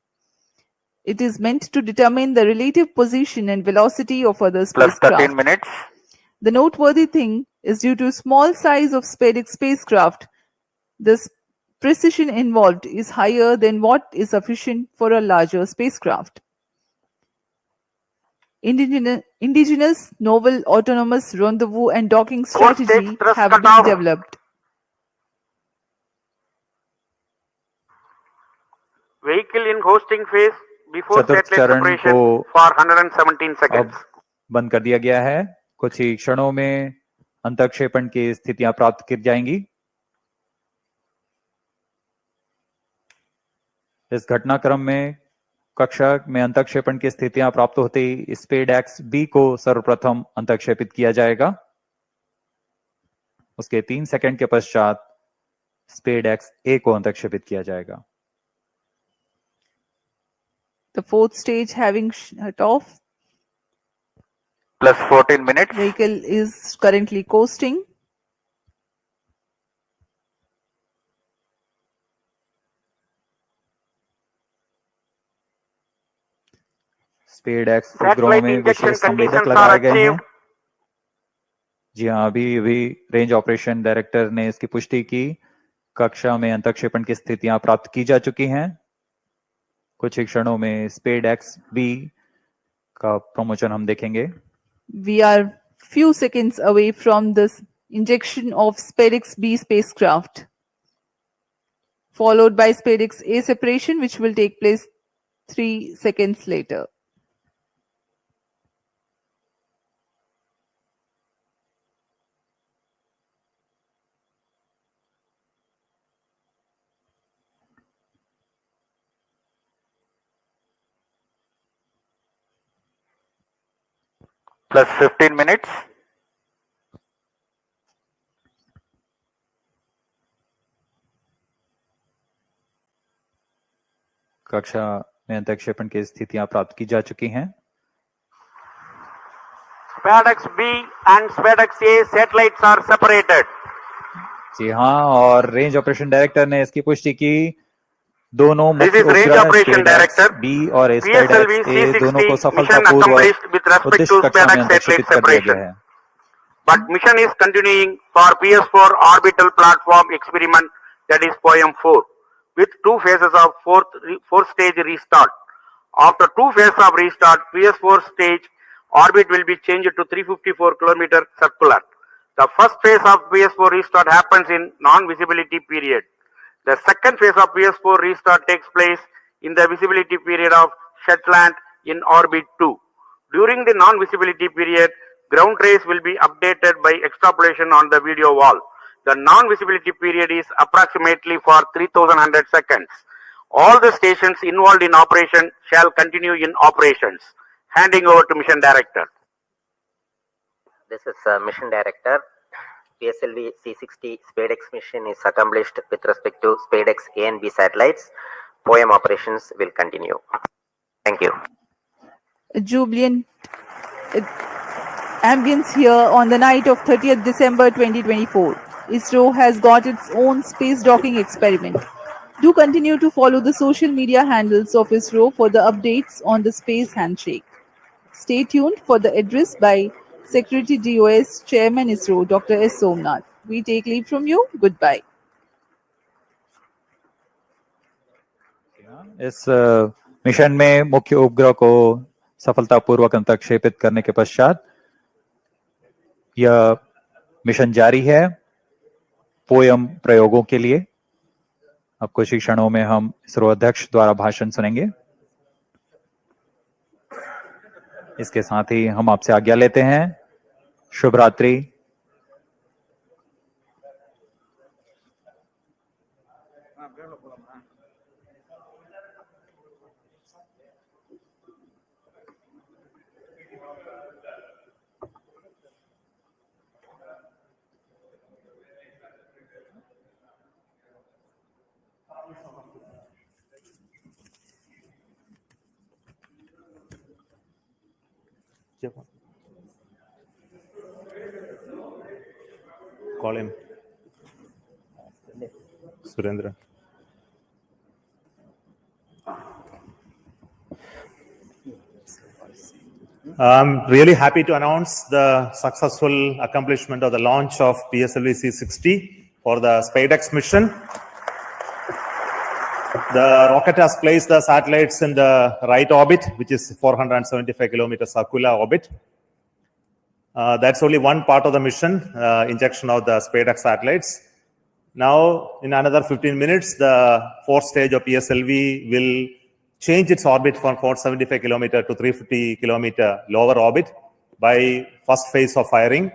Speaker 1: It is meant to determine the relative position and velocity of other spacecraft.
Speaker 3: Plus 13 minutes.
Speaker 1: The noteworthy thing is, due to small size of SpaDeX spacecraft, the precision involved is higher than what is sufficient for a larger spacecraft. Indigenous novel autonomous rendezvous and docking strategy have been developed.
Speaker 9: Vehicle in hosting phase before
Speaker 2: चतुर्थ
Speaker 9: satellite
Speaker 2: चरण
Speaker 9: separation
Speaker 2: को
Speaker 9: for 117 seconds.
Speaker 2: अब बंद कर दिया गया है। कुछ ही क्षणों में अंतक्षेपण की स्थितियां प्राप्त की जाएंगी। इस घटनाक्रम में कक्षा में अंतक्षेपण की स्थितियां प्राप्त होते ही SpaDeX B को सर्वप्रथम अंतक्षेपित किया जाएगा। उसके 3 सेकंड के पश्चात SpaDeX A को अंतक्षेपित किया जाएगा।
Speaker 1: The fourth stage having shut off.
Speaker 3: Plus 14 minutes.
Speaker 1: Vehicle is currently coasting.
Speaker 2: SpaDeX उपग्रहों में विशेष संवेदक लगाए गए हैं। जी हाँ, अभी रेंज ऑपरेशन डायरेक्टर ने इसकी पुष्टि की। कक्षा में अंतक्षेपण की स्थितियां प्राप्त की जा चुकी हैं। कुछ ही क्षणों में SpaDeX B का प्रमोशन हम देखेंगे।
Speaker 1: We are few seconds away from the injection of SpaDeX B spacecraft, followed by SpaDeX A separation, which will take place 3 seconds later.
Speaker 3: Plus 15 minutes.
Speaker 2: कक्षा में अंतक्षेपण की स्थितियां प्राप्त की जा चुकी हैं।
Speaker 9: SpaDeX B and SpaDeX A satellites are separated.
Speaker 2: जी हाँ, और रेंज ऑपरेशन डायरेक्टर ने इसकी पुष्टि की। दोनों
Speaker 9: This
Speaker 2: मुख्य
Speaker 9: is Range
Speaker 2: उपग्रह
Speaker 9: Operation
Speaker 2: SpaDeX
Speaker 9: Director.
Speaker 2: B और
Speaker 9: PSLV
Speaker 2: SpaDeX A दोनों को
Speaker 9: C60 mission
Speaker 2: सफलतापूर्वक
Speaker 9: accomplished with respect
Speaker 2: उद्दिष्ट
Speaker 9: to
Speaker 2: कक्षा में
Speaker 9: SpaDeX
Speaker 2: अंतर्क्षेपित
Speaker 9: satellite
Speaker 2: कर दिया गया
Speaker 9: separation.
Speaker 2: है।
Speaker 9: But mission is continuing for PS4 orbital platform experiment, that is POEM 4, with two phases of fourth stage restart. After two phases of restart, PS4 stage orbit will be changed to 354 km circular. The first phase of PS4 restart happens in non-visibility period. The second phase of PS4 restart takes place in the visibility period of Shetland in orbit 2. During the non-visibility period, ground trace will be updated by extrapolation on the video wall. The non-visibility period is approximately for 3100 seconds. All the stations involved in operation shall continue in operations. Handing over to Mission Director.
Speaker 6: This is Mission Director. PSLV C60 SpaDeX mission is accomplished with respect to SpaDeX A and B satellites. POEM operations will continue. Thank you.
Speaker 1: A jubilant ambience here on the night of 30th December 2024. ISRO has got its own space docking experiment. Do continue to follow the social media handles of ISRO for the updates on the space handshake. Stay tuned for the address by Secretary DOS Chairman ISRO Dr. S. Somnath. We take leave from you. Goodbye.
Speaker 2: इस mission में मुख्य उपग्रह को सफलतापूर्वक अंतर्क्षेपित करने के पश्चात यह मिशन जारी है पोयम प्रयोगों के लिए। अब कुछ ही क्षणों में हम इसरो अध्यक्ष द्वारा भाषण सुनेंगे। इसके साथ ही हम आपसे आज्ञा लेते हैं। शुभ रात्रि।
Speaker 10: Call him. Surendra. I'm really happy to announce the successful accomplishment of the launch of PSLV C60 for the SpaDeX mission. The rocket has placed the satellites in the right orbit, which is 475 kilometer circular orbit. That's only one part of the mission, injection of the SpaDeX satellites. Now, in another 15 minutes, the fourth stage of PSLV will change its orbit from 475 kilometer to 350 kilometer lower orbit by first phase of firing.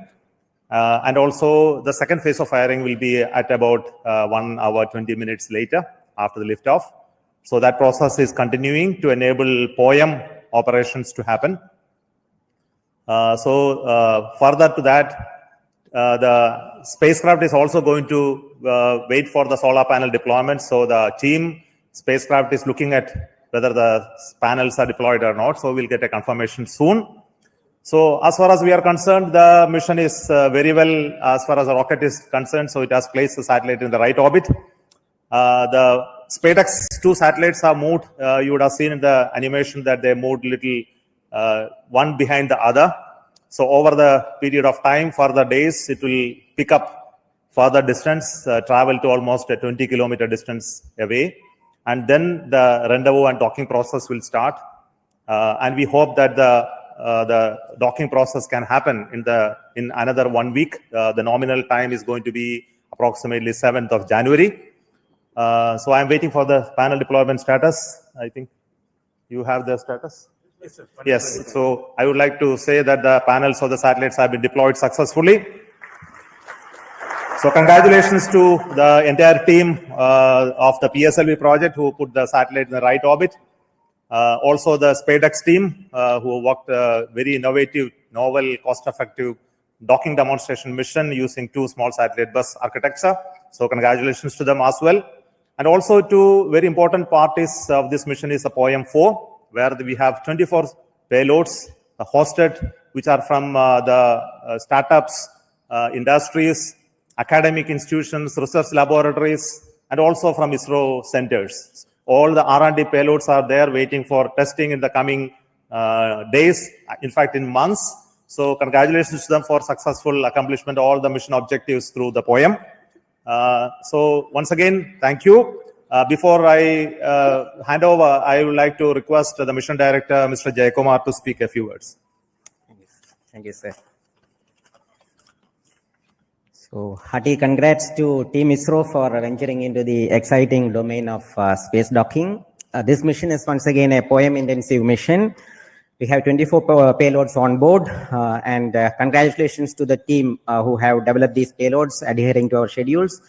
Speaker 10: And also, the second phase of firing will be at about 1 hour, 20 minutes later after the liftoff. So that process is continuing to enable POEM operations to happen. Further to that, the spacecraft is also going to wait for the solar panel deployment. So the team spacecraft is looking at whether the panels are deployed or not. So we'll get a confirmation soon. So as far as we are concerned, the mission is very well as far as the rocket is concerned. So it has placed the satellite in the right orbit. The SpaDeX 2 satellites are moved. You would have seen in the animation that they moved little one behind the other. So over the period of time, for the days, it will pick up further distance, travel to almost a 20 kilometer distance away. And then the rendezvous and docking process will start. And we hope that the docking process can happen in another 1 week. The nominal time is going to be approximately 7th of January. So I'm waiting for the panel deployment status. I think you have the status? Yes. So I would like to say that the panels of the satellites have been deployed successfully. So congratulations to the entire team of the PSLV project who put the satellite in the right orbit. Also the SpaDeX team who worked very innovative, novel, cost-effective docking demonstration mission using 2 small satellite bus architecture. So congratulations to them as well. And also two very important parties of this mission is the POEM 4, where we have 24 payloads hosted, which are from the startups, industries, academic institutions, research laboratories, and also from ISRO centers. All the R&D payloads are there waiting for testing in the coming days, in fact, in months. So congratulations to them for successful accomplishment of all the mission objectives through the POEM. So once again, thank you. Before I hand over, I would like to request the mission director, Mr. Jayakumar, to speak a few words.
Speaker 6: Thank you, sir. So, hearty congrats to Team ISRO for venturing into the exciting domain of space docking. This mission is once again a POEM-intensive mission. We have 24 payloads on board, and congratulations to the team who have developed these payloads adhering to our schedules.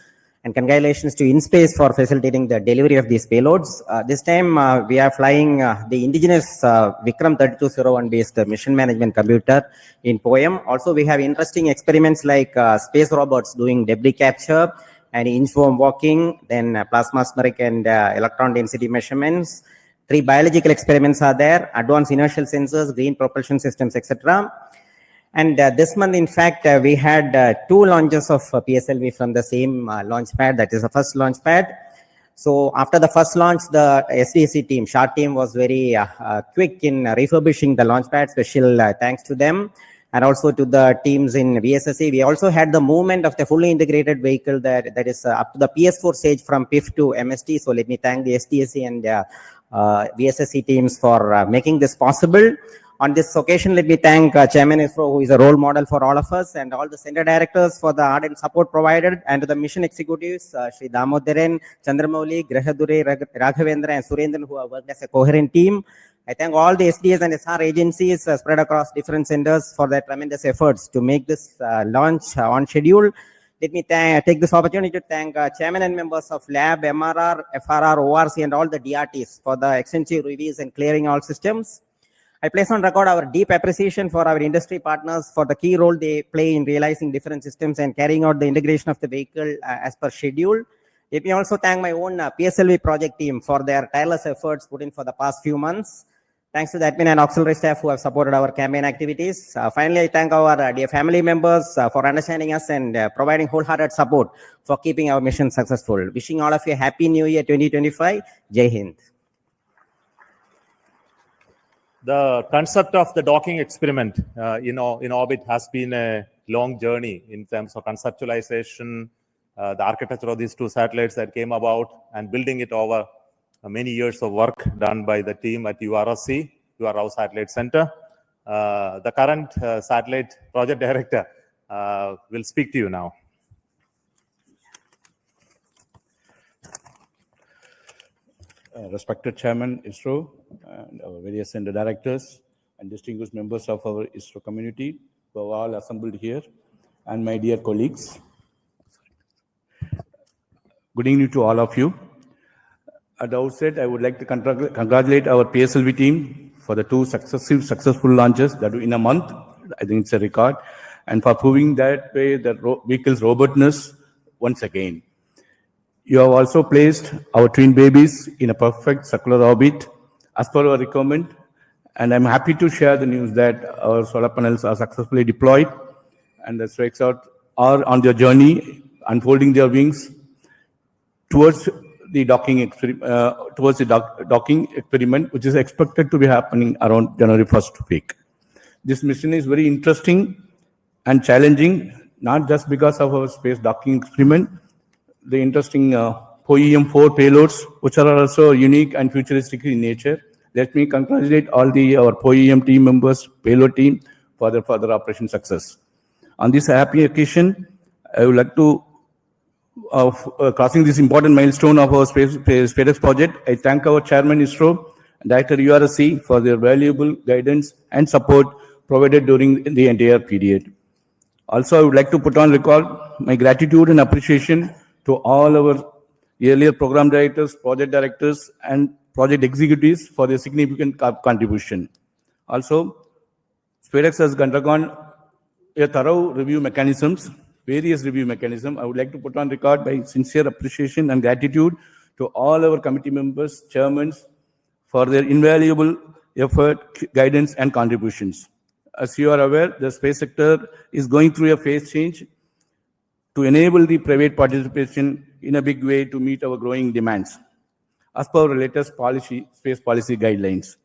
Speaker 6: And congratulations to InSpace for facilitating the delivery of these payloads. This time we are flying the indigenous Vikram 3201 based mission management computer in POEM. Also, we have interesting experiments like space robots doing debris capture and inchworm walking, then plasmaspheric and electron density measurements. 3 biological experiments are there, advanced inertial sensors, green propulsion systems, etc. And this month, in fact, we had 2 launches of PSLV from the same launch pad. That is the first launch pad. So after the first launch, the SDC team, SHART team, was very quick in refurbishing the launch pad. Special thanks to them. And also to the teams in VSSC. We also had the movement of the fully integrated vehicle that is up to the PS4 stage from PIF to MST. So let me thank the SDSC and VSSC teams for making this possible. On this occasion, let me thank Chairman ISRO, who is a role model for all of us, and all the center directors for the ardent support provided, and to the mission executives, Sri Damodaran, Chandramouli, Grahadure, Raghavendra, and Surendran, who have worked as a coherent team. I thank all the SDS and SR agencies spread across different centers for their tremendous efforts to make this launch on schedule. Let me take this opportunity to thank Chairman and members of Lab, MRR, FRR, ORC, and all the DRTs for the extensive reviews and clearing all systems. I place on record our deep appreciation for our industry partners for the key role they play in realizing different systems and carrying out the integration of the vehicle as per schedule. Let me also thank my own PSLV project team for their tireless efforts put in for the past few months. Thanks to the admin and auxiliary staff who have supported our campaign activities. Finally, I thank our dear family members for understanding us and providing wholehearted support for keeping our mission successful. Wishing all of you a happy new year 2025. Jai Hind.
Speaker 10: The concept of the docking experiment in orbit has been a long journey in terms of conceptualization, the architecture of these 2 satellites that came about, and building it over many years of work done by the team at URSC, URAO Satellite Center. The current satellite project director will speak to you now.
Speaker 11: Respected Chairman ISRO and our various center directors and distinguished members of our ISRO community who are all assembled here, and my dear colleagues. Good evening to all of you. At the outset, I would like to congratulate our PSLV team for the 2 successful launches that in a month. I think it's a record, and for proving that way the vehicle's robustness once again. You have also placed our twin babies in a perfect circular orbit as per our requirement, and I'm happy to share the news that our solar panels are successfully deployed, and the spacecraft are on their journey, unfolding their wings towards the docking experiment, which is expected to be happening around January 1st week. This mission is very interesting and challenging, not just because of our space docking experiment, the interesting POEM-4 payloads, which are also unique and futuristic in nature. Let me congratulate all our POEM team members, payload team, for their further operation success. On this happy occasion, I would like to, crossing this important milestone of our SpaDeX project, I thank our Chairman ISRO and Director URSC for their valuable guidance and support provided during the entire period. Also, I would like to put on record my gratitude and appreciation to all our earlier program directors, project directors, and project executives for their significant contribution. Also, SpaDeX has undergone a thorough review mechanisms, various review mechanisms. I would like to put on record my sincere appreciation and gratitude to all our committee members, chairmen, for their invaluable effort, guidance, and contributions. As you are aware, the space sector is going through a phase change to enable the private participation in a big way to meet our growing demands. as per the latest space policy guidelines.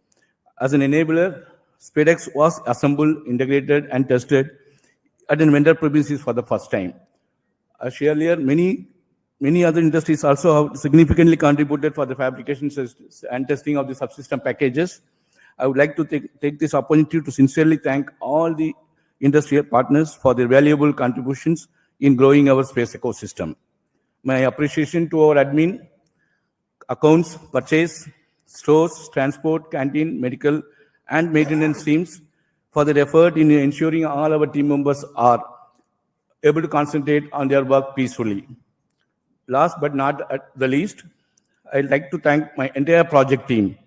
Speaker 11: As an enabler, SpaDeX was assembled, integrated, and tested at an vendor premises for the first time. As earlier, many other industries also have significantly contributed for the fabrication and testing of the subsystem packages. I would like to take this opportunity to sincerely thank all the industrial partners for their valuable contributions in growing our space ecosystem. My appreciation to our admin, accounts, purchase, stores, transport, canteen, medical, and maintenance teams for their effort in ensuring all our team members are able to concentrate on their work peacefully. Last but not at the least, I'd like to thank my entire project team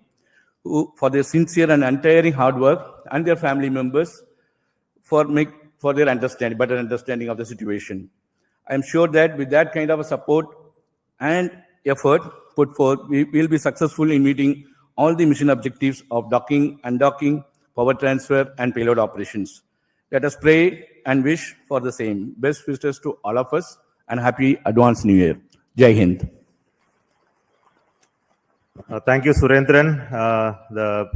Speaker 11: for their sincere and untiring hard work, and their family members for their better understanding of the situation. I'm sure that with that kind of a support and effort put forth, we will be successful in meeting all the mission objectives of docking, undocking, power transfer, and payload operations. Let us pray and wish for the same. Best wishes to all of us, and happy advanced New Year. Jai Hind.
Speaker 10: Thank you, Surendran, the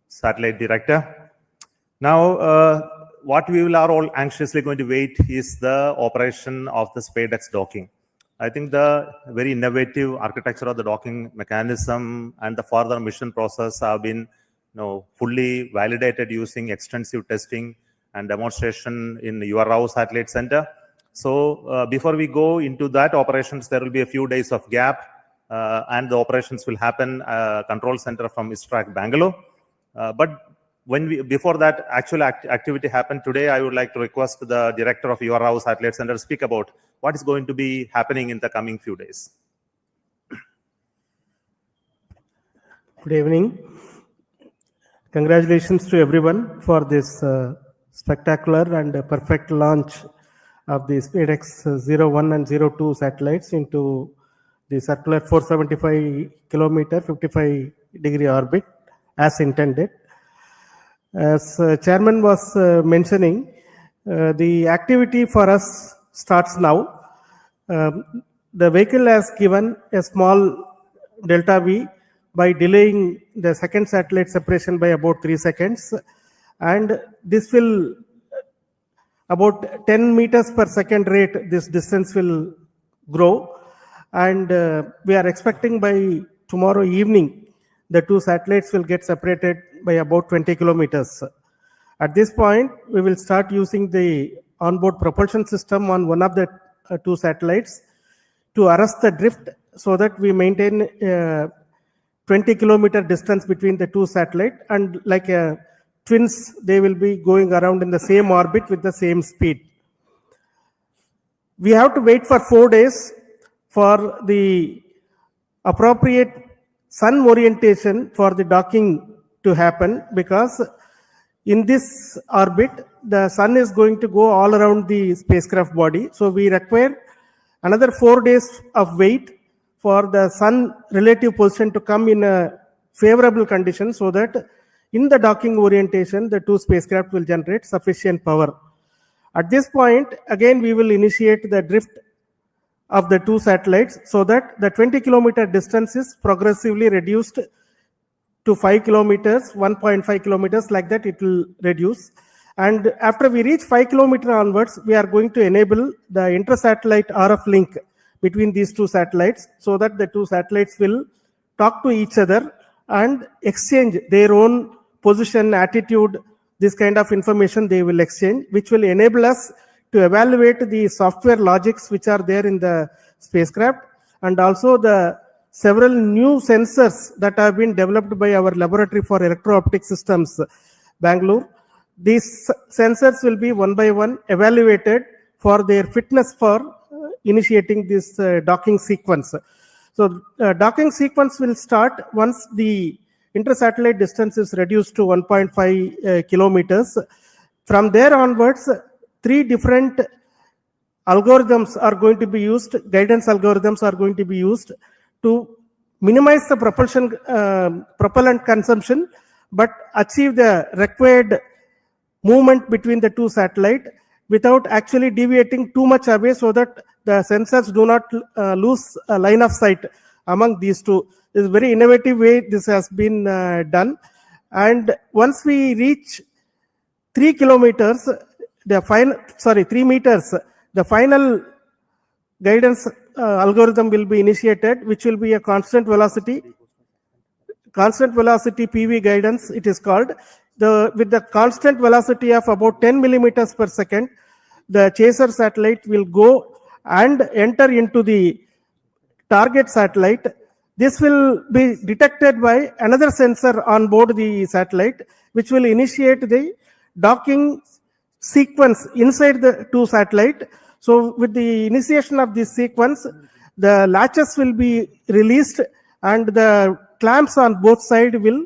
Speaker 10: satellite director. Now, what we are all anxiously going to wait is the operation of the SpaDeX docking. I think the very innovative architecture of the docking mechanism and the further mission process have been fully validated using extensive testing and demonstration in URAO Satellite Center. So before we go into that operations, there will be a few days of gap and the operations will happen control center from ISRO Bangalore. But before that actual activity happened today, I would like to request the director of URAO Satellite Center to speak about what is going to be happening in the coming few days.
Speaker 12: Good evening. Congratulations to everyone for this spectacular and perfect launch of the SpaDeX 01 and 02 satellites into the circular 475 kilometer 55-degree orbit as intended. As Chairman was mentioning, the activity for us starts now. The vehicle has given a small delta V by delaying the second satellite separation by about 3 seconds, and this will about 10 meters per second rate, this distance will grow, and we are expecting by tomorrow evening the two satellites will get separated by about 20 kilometers. At this point, we will start using the onboard propulsion system on one of the two satellites to arrest the drift so that we maintain 20 kilometer distance between the two satellites, and like twins, they will be going around in the same orbit with the same speed. We have to wait for 4 days for the appropriate sun orientation for the docking to happen, because in this orbit, the sun is going to go all around the spacecraft body. So we require another 4 days of wait for the sun relative position to come in a favorable condition, so that in the docking orientation, the two spacecraft will generate sufficient power. At this point, again, we will initiate the drift of the two satellites so that the 20 kilometer distance is progressively reduced to 5 kilometers, 1.5 kilometers, like that it will reduce. And after we reach 5 kilometers onwards, we are going to enable the inter-satellite RF link between these two satellites so that the two satellites will talk to each other and exchange their own position, attitude, this kind of information they will exchange, which will enable us to evaluate the software logics which are there in the spacecraft, and also the several new sensors that have been developed by our laboratory for electro-optic systems, Bangalore. These sensors will be one by one evaluated for their fitness for initiating this docking sequence. So docking sequence will start once the inter-satellite distance is reduced to 1.5 kilometers. From there onwards, 3 different algorithms are going to be used, guidance algorithms are going to be used to minimize the propellant consumption, but achieve the required movement between the two satellites without actually deviating too much away, so that the sensors do not lose a line of sight among these two. It's a very innovative way this has been done. And once we reach 3 kilometers, 3 meters, the final guidance algorithm will be initiated, which will be a constant velocity PV guidance, it is called. With the constant velocity of about 10 millimeters per second, the chaser satellite will go and enter into the target satellite. This will be detected by another sensor on board the satellite, which will initiate the docking sequence inside the two satellites. So with the initiation of this sequence, the latches will be released and the clamps on both sides will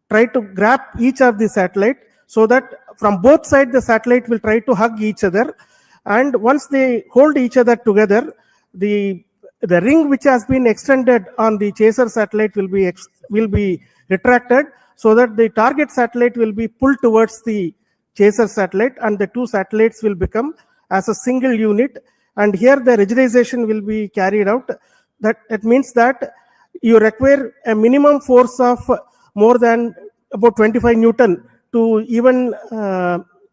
Speaker 12: try to grab each of the satellite, so that from both sides the satellite will try to hug each other. And once they hold each other together, the ring which has been extended on the chaser satellite will be retracted, so that the target satellite will be pulled towards the chaser satellite, and the two satellites will become as a single unit. And here the rigidization will be carried out. That means that you require a minimum force of more than about 25 Newton to even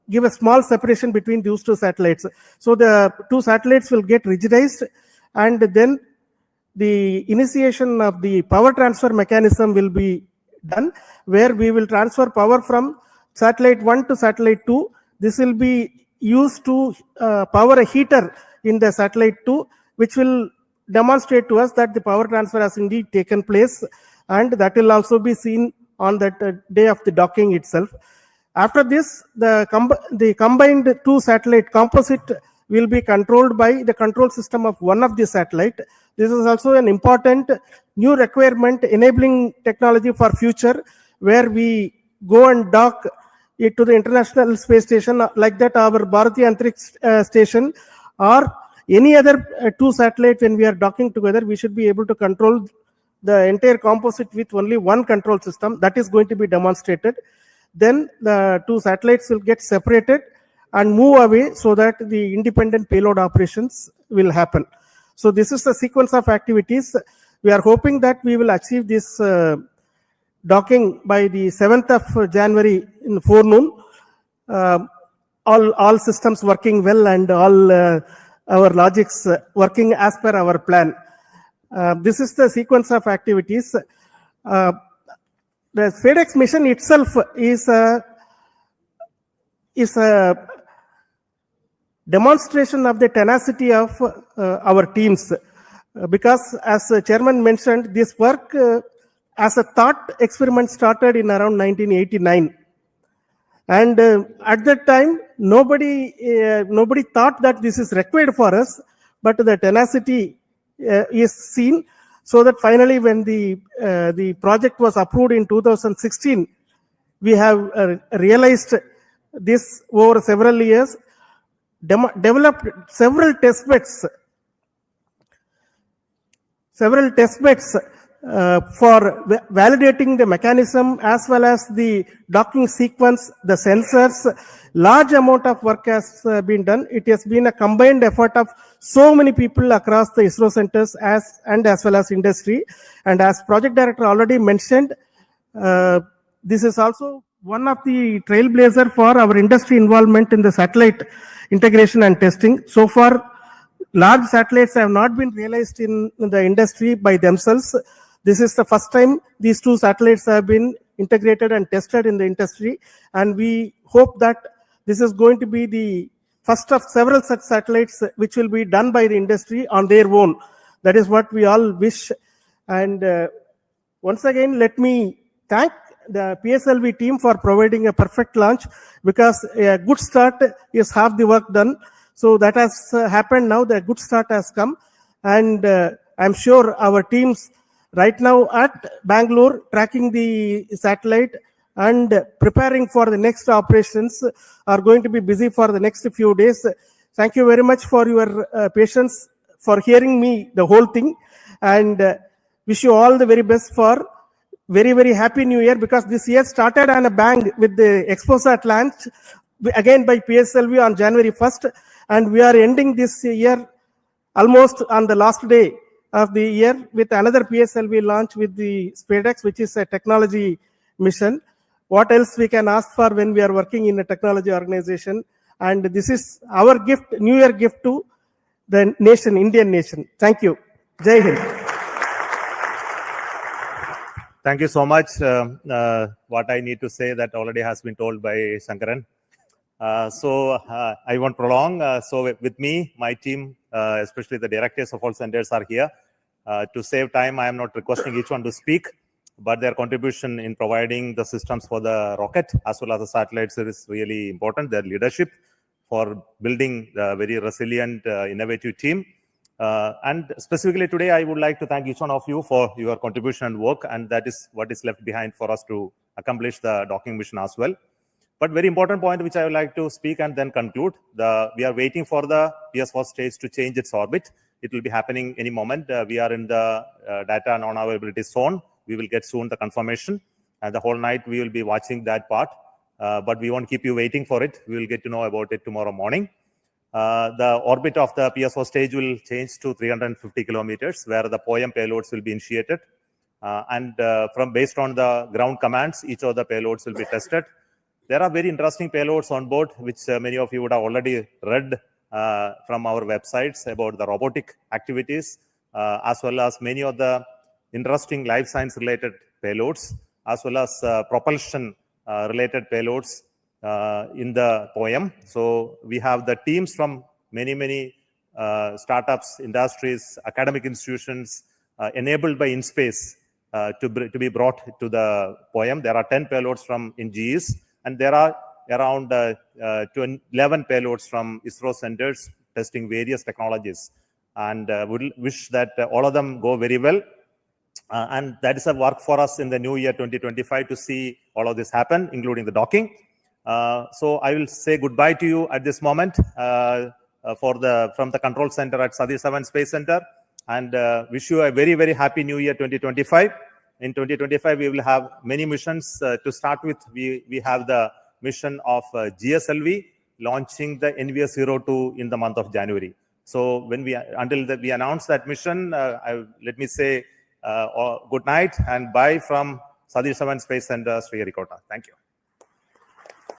Speaker 12: give a small separation between those two satellites. So the two satellites will get rigidized, and then the initiation of the power transfer mechanism will be done, where we will transfer power from satellite 1 to satellite 2. This will be used to power a heater in the satellite 2, which will demonstrate to us that the power transfer has indeed taken place, and that will also be seen on that day of the docking itself. After this, the combined two satellite composite will be controlled by the control system of one of the satellite. This is also an important new requirement enabling technology for future, where we go and dock it to the International Space Station, like that our Bharatiya Antariksh Station, or any other two satellites. When we are docking together, we should be able to control the entire composite with only one control system. That is going to be demonstrated. Then the two satellites will get separated and move away, so that the independent payload operations will happen. So this is the sequence of activities. We are hoping that we will achieve this docking by the 7th of January in forenoon. All systems working well, and all our logics working as per our plan. This is the sequence of activities. The SpaDeX mission itself is a demonstration of the tenacity of our teams, because as the chairman mentioned, this work as a thought experiment started in around 1989, and at that time nobody thought that this is required for us, but the tenacity is seen, so that finally when the project was approved in 2016, we have realized this over several years, developed several test beds for validating the mechanism as well as the docking sequence, the sensors. Large amount of work has been done. It has been a combined effort of so many people across the ISRO centers as well as industry. And as project director already mentioned, this is also one of the trailblazer for our industry involvement in the satellite integration and testing. So far, large satellites have not been realized in the industry by themselves. This is the first time these two satellites have been integrated and tested in the industry, and we hope that this is going to be the first of several such satellites which will be done by the industry on their own. That is what we all wish. And once again, let me thank the PSLV team for providing a perfect launch, because a good start is half the work done. So that has happened now. The good start has come, and I'm sure our teams right now at Bangalore tracking the satellite and preparing for the next operations are going to be busy for the next few days. Thank you very much for your patience, for hearing me the whole thing, and wish you all the very best for very, very happy new year, because this year started on a bang with the ExpoSat launch again by PSLV on January 1st, and we are ending this year almost on the last day of the year with another PSLV launch with the SpaDeX, which is a technology mission. What else we can ask for when we are working in a technology organization? And this is our gift, New Year gift to the nation, Indian nation. Thank you. Jai Hind.
Speaker 10: Thank you so much. What I need to say that already has been told by Shankaran. I won't prolong. So with me, my team, especially the directors of all centers are here. To save time, I am not requesting each one to speak, but their contribution in providing the systems for the rocket as well as the satellites is really important. Their leadership for building a very resilient, innovative team. And specifically today, I would like to thank each one of you for your contribution and work, and that is what is left behind for us to accomplish the docking mission as well. But very important point which I would like to speak and then conclude, we are waiting for the PS4 stage to change its orbit. It will be happening any moment. We are in the data non-availability zone. We will get soon the confirmation, and the whole night we will be watching that part. But we won't keep you waiting for it. We will get to know about it tomorrow morning. The orbit of the PS4 stage will change to 350 kilometers, where the POEM payloads will be initiated. Based on the ground commands, each of the payloads will be tested. There are very interesting payloads on board, which many of you would have already read from our websites about the robotic activities, as well as many of the interesting life science related payloads, as well as propulsion related payloads in the POEM. So we have the teams from many startups, industries, academic institutions enabled by InSpace to be brought to the POEM. There are 10 payloads from INGEs, and there are around 11 payloads from ISRO centers testing various technologies. And would wish that all of them go very well. And that is a work for us in the new year 2025 to see all of this happen, including the docking. So I will say goodbye to you at this moment from the control center at Satish Dhawan Space Center, and wish you a very happy new year 2025. In 2025, we will have many missions. To start with, we have the mission of GSLV launching the NVS-02 in the month of January. So until we announce that mission, let me say good night and bye from Satish Dhawan Space Center, Sriharikota. Thank you.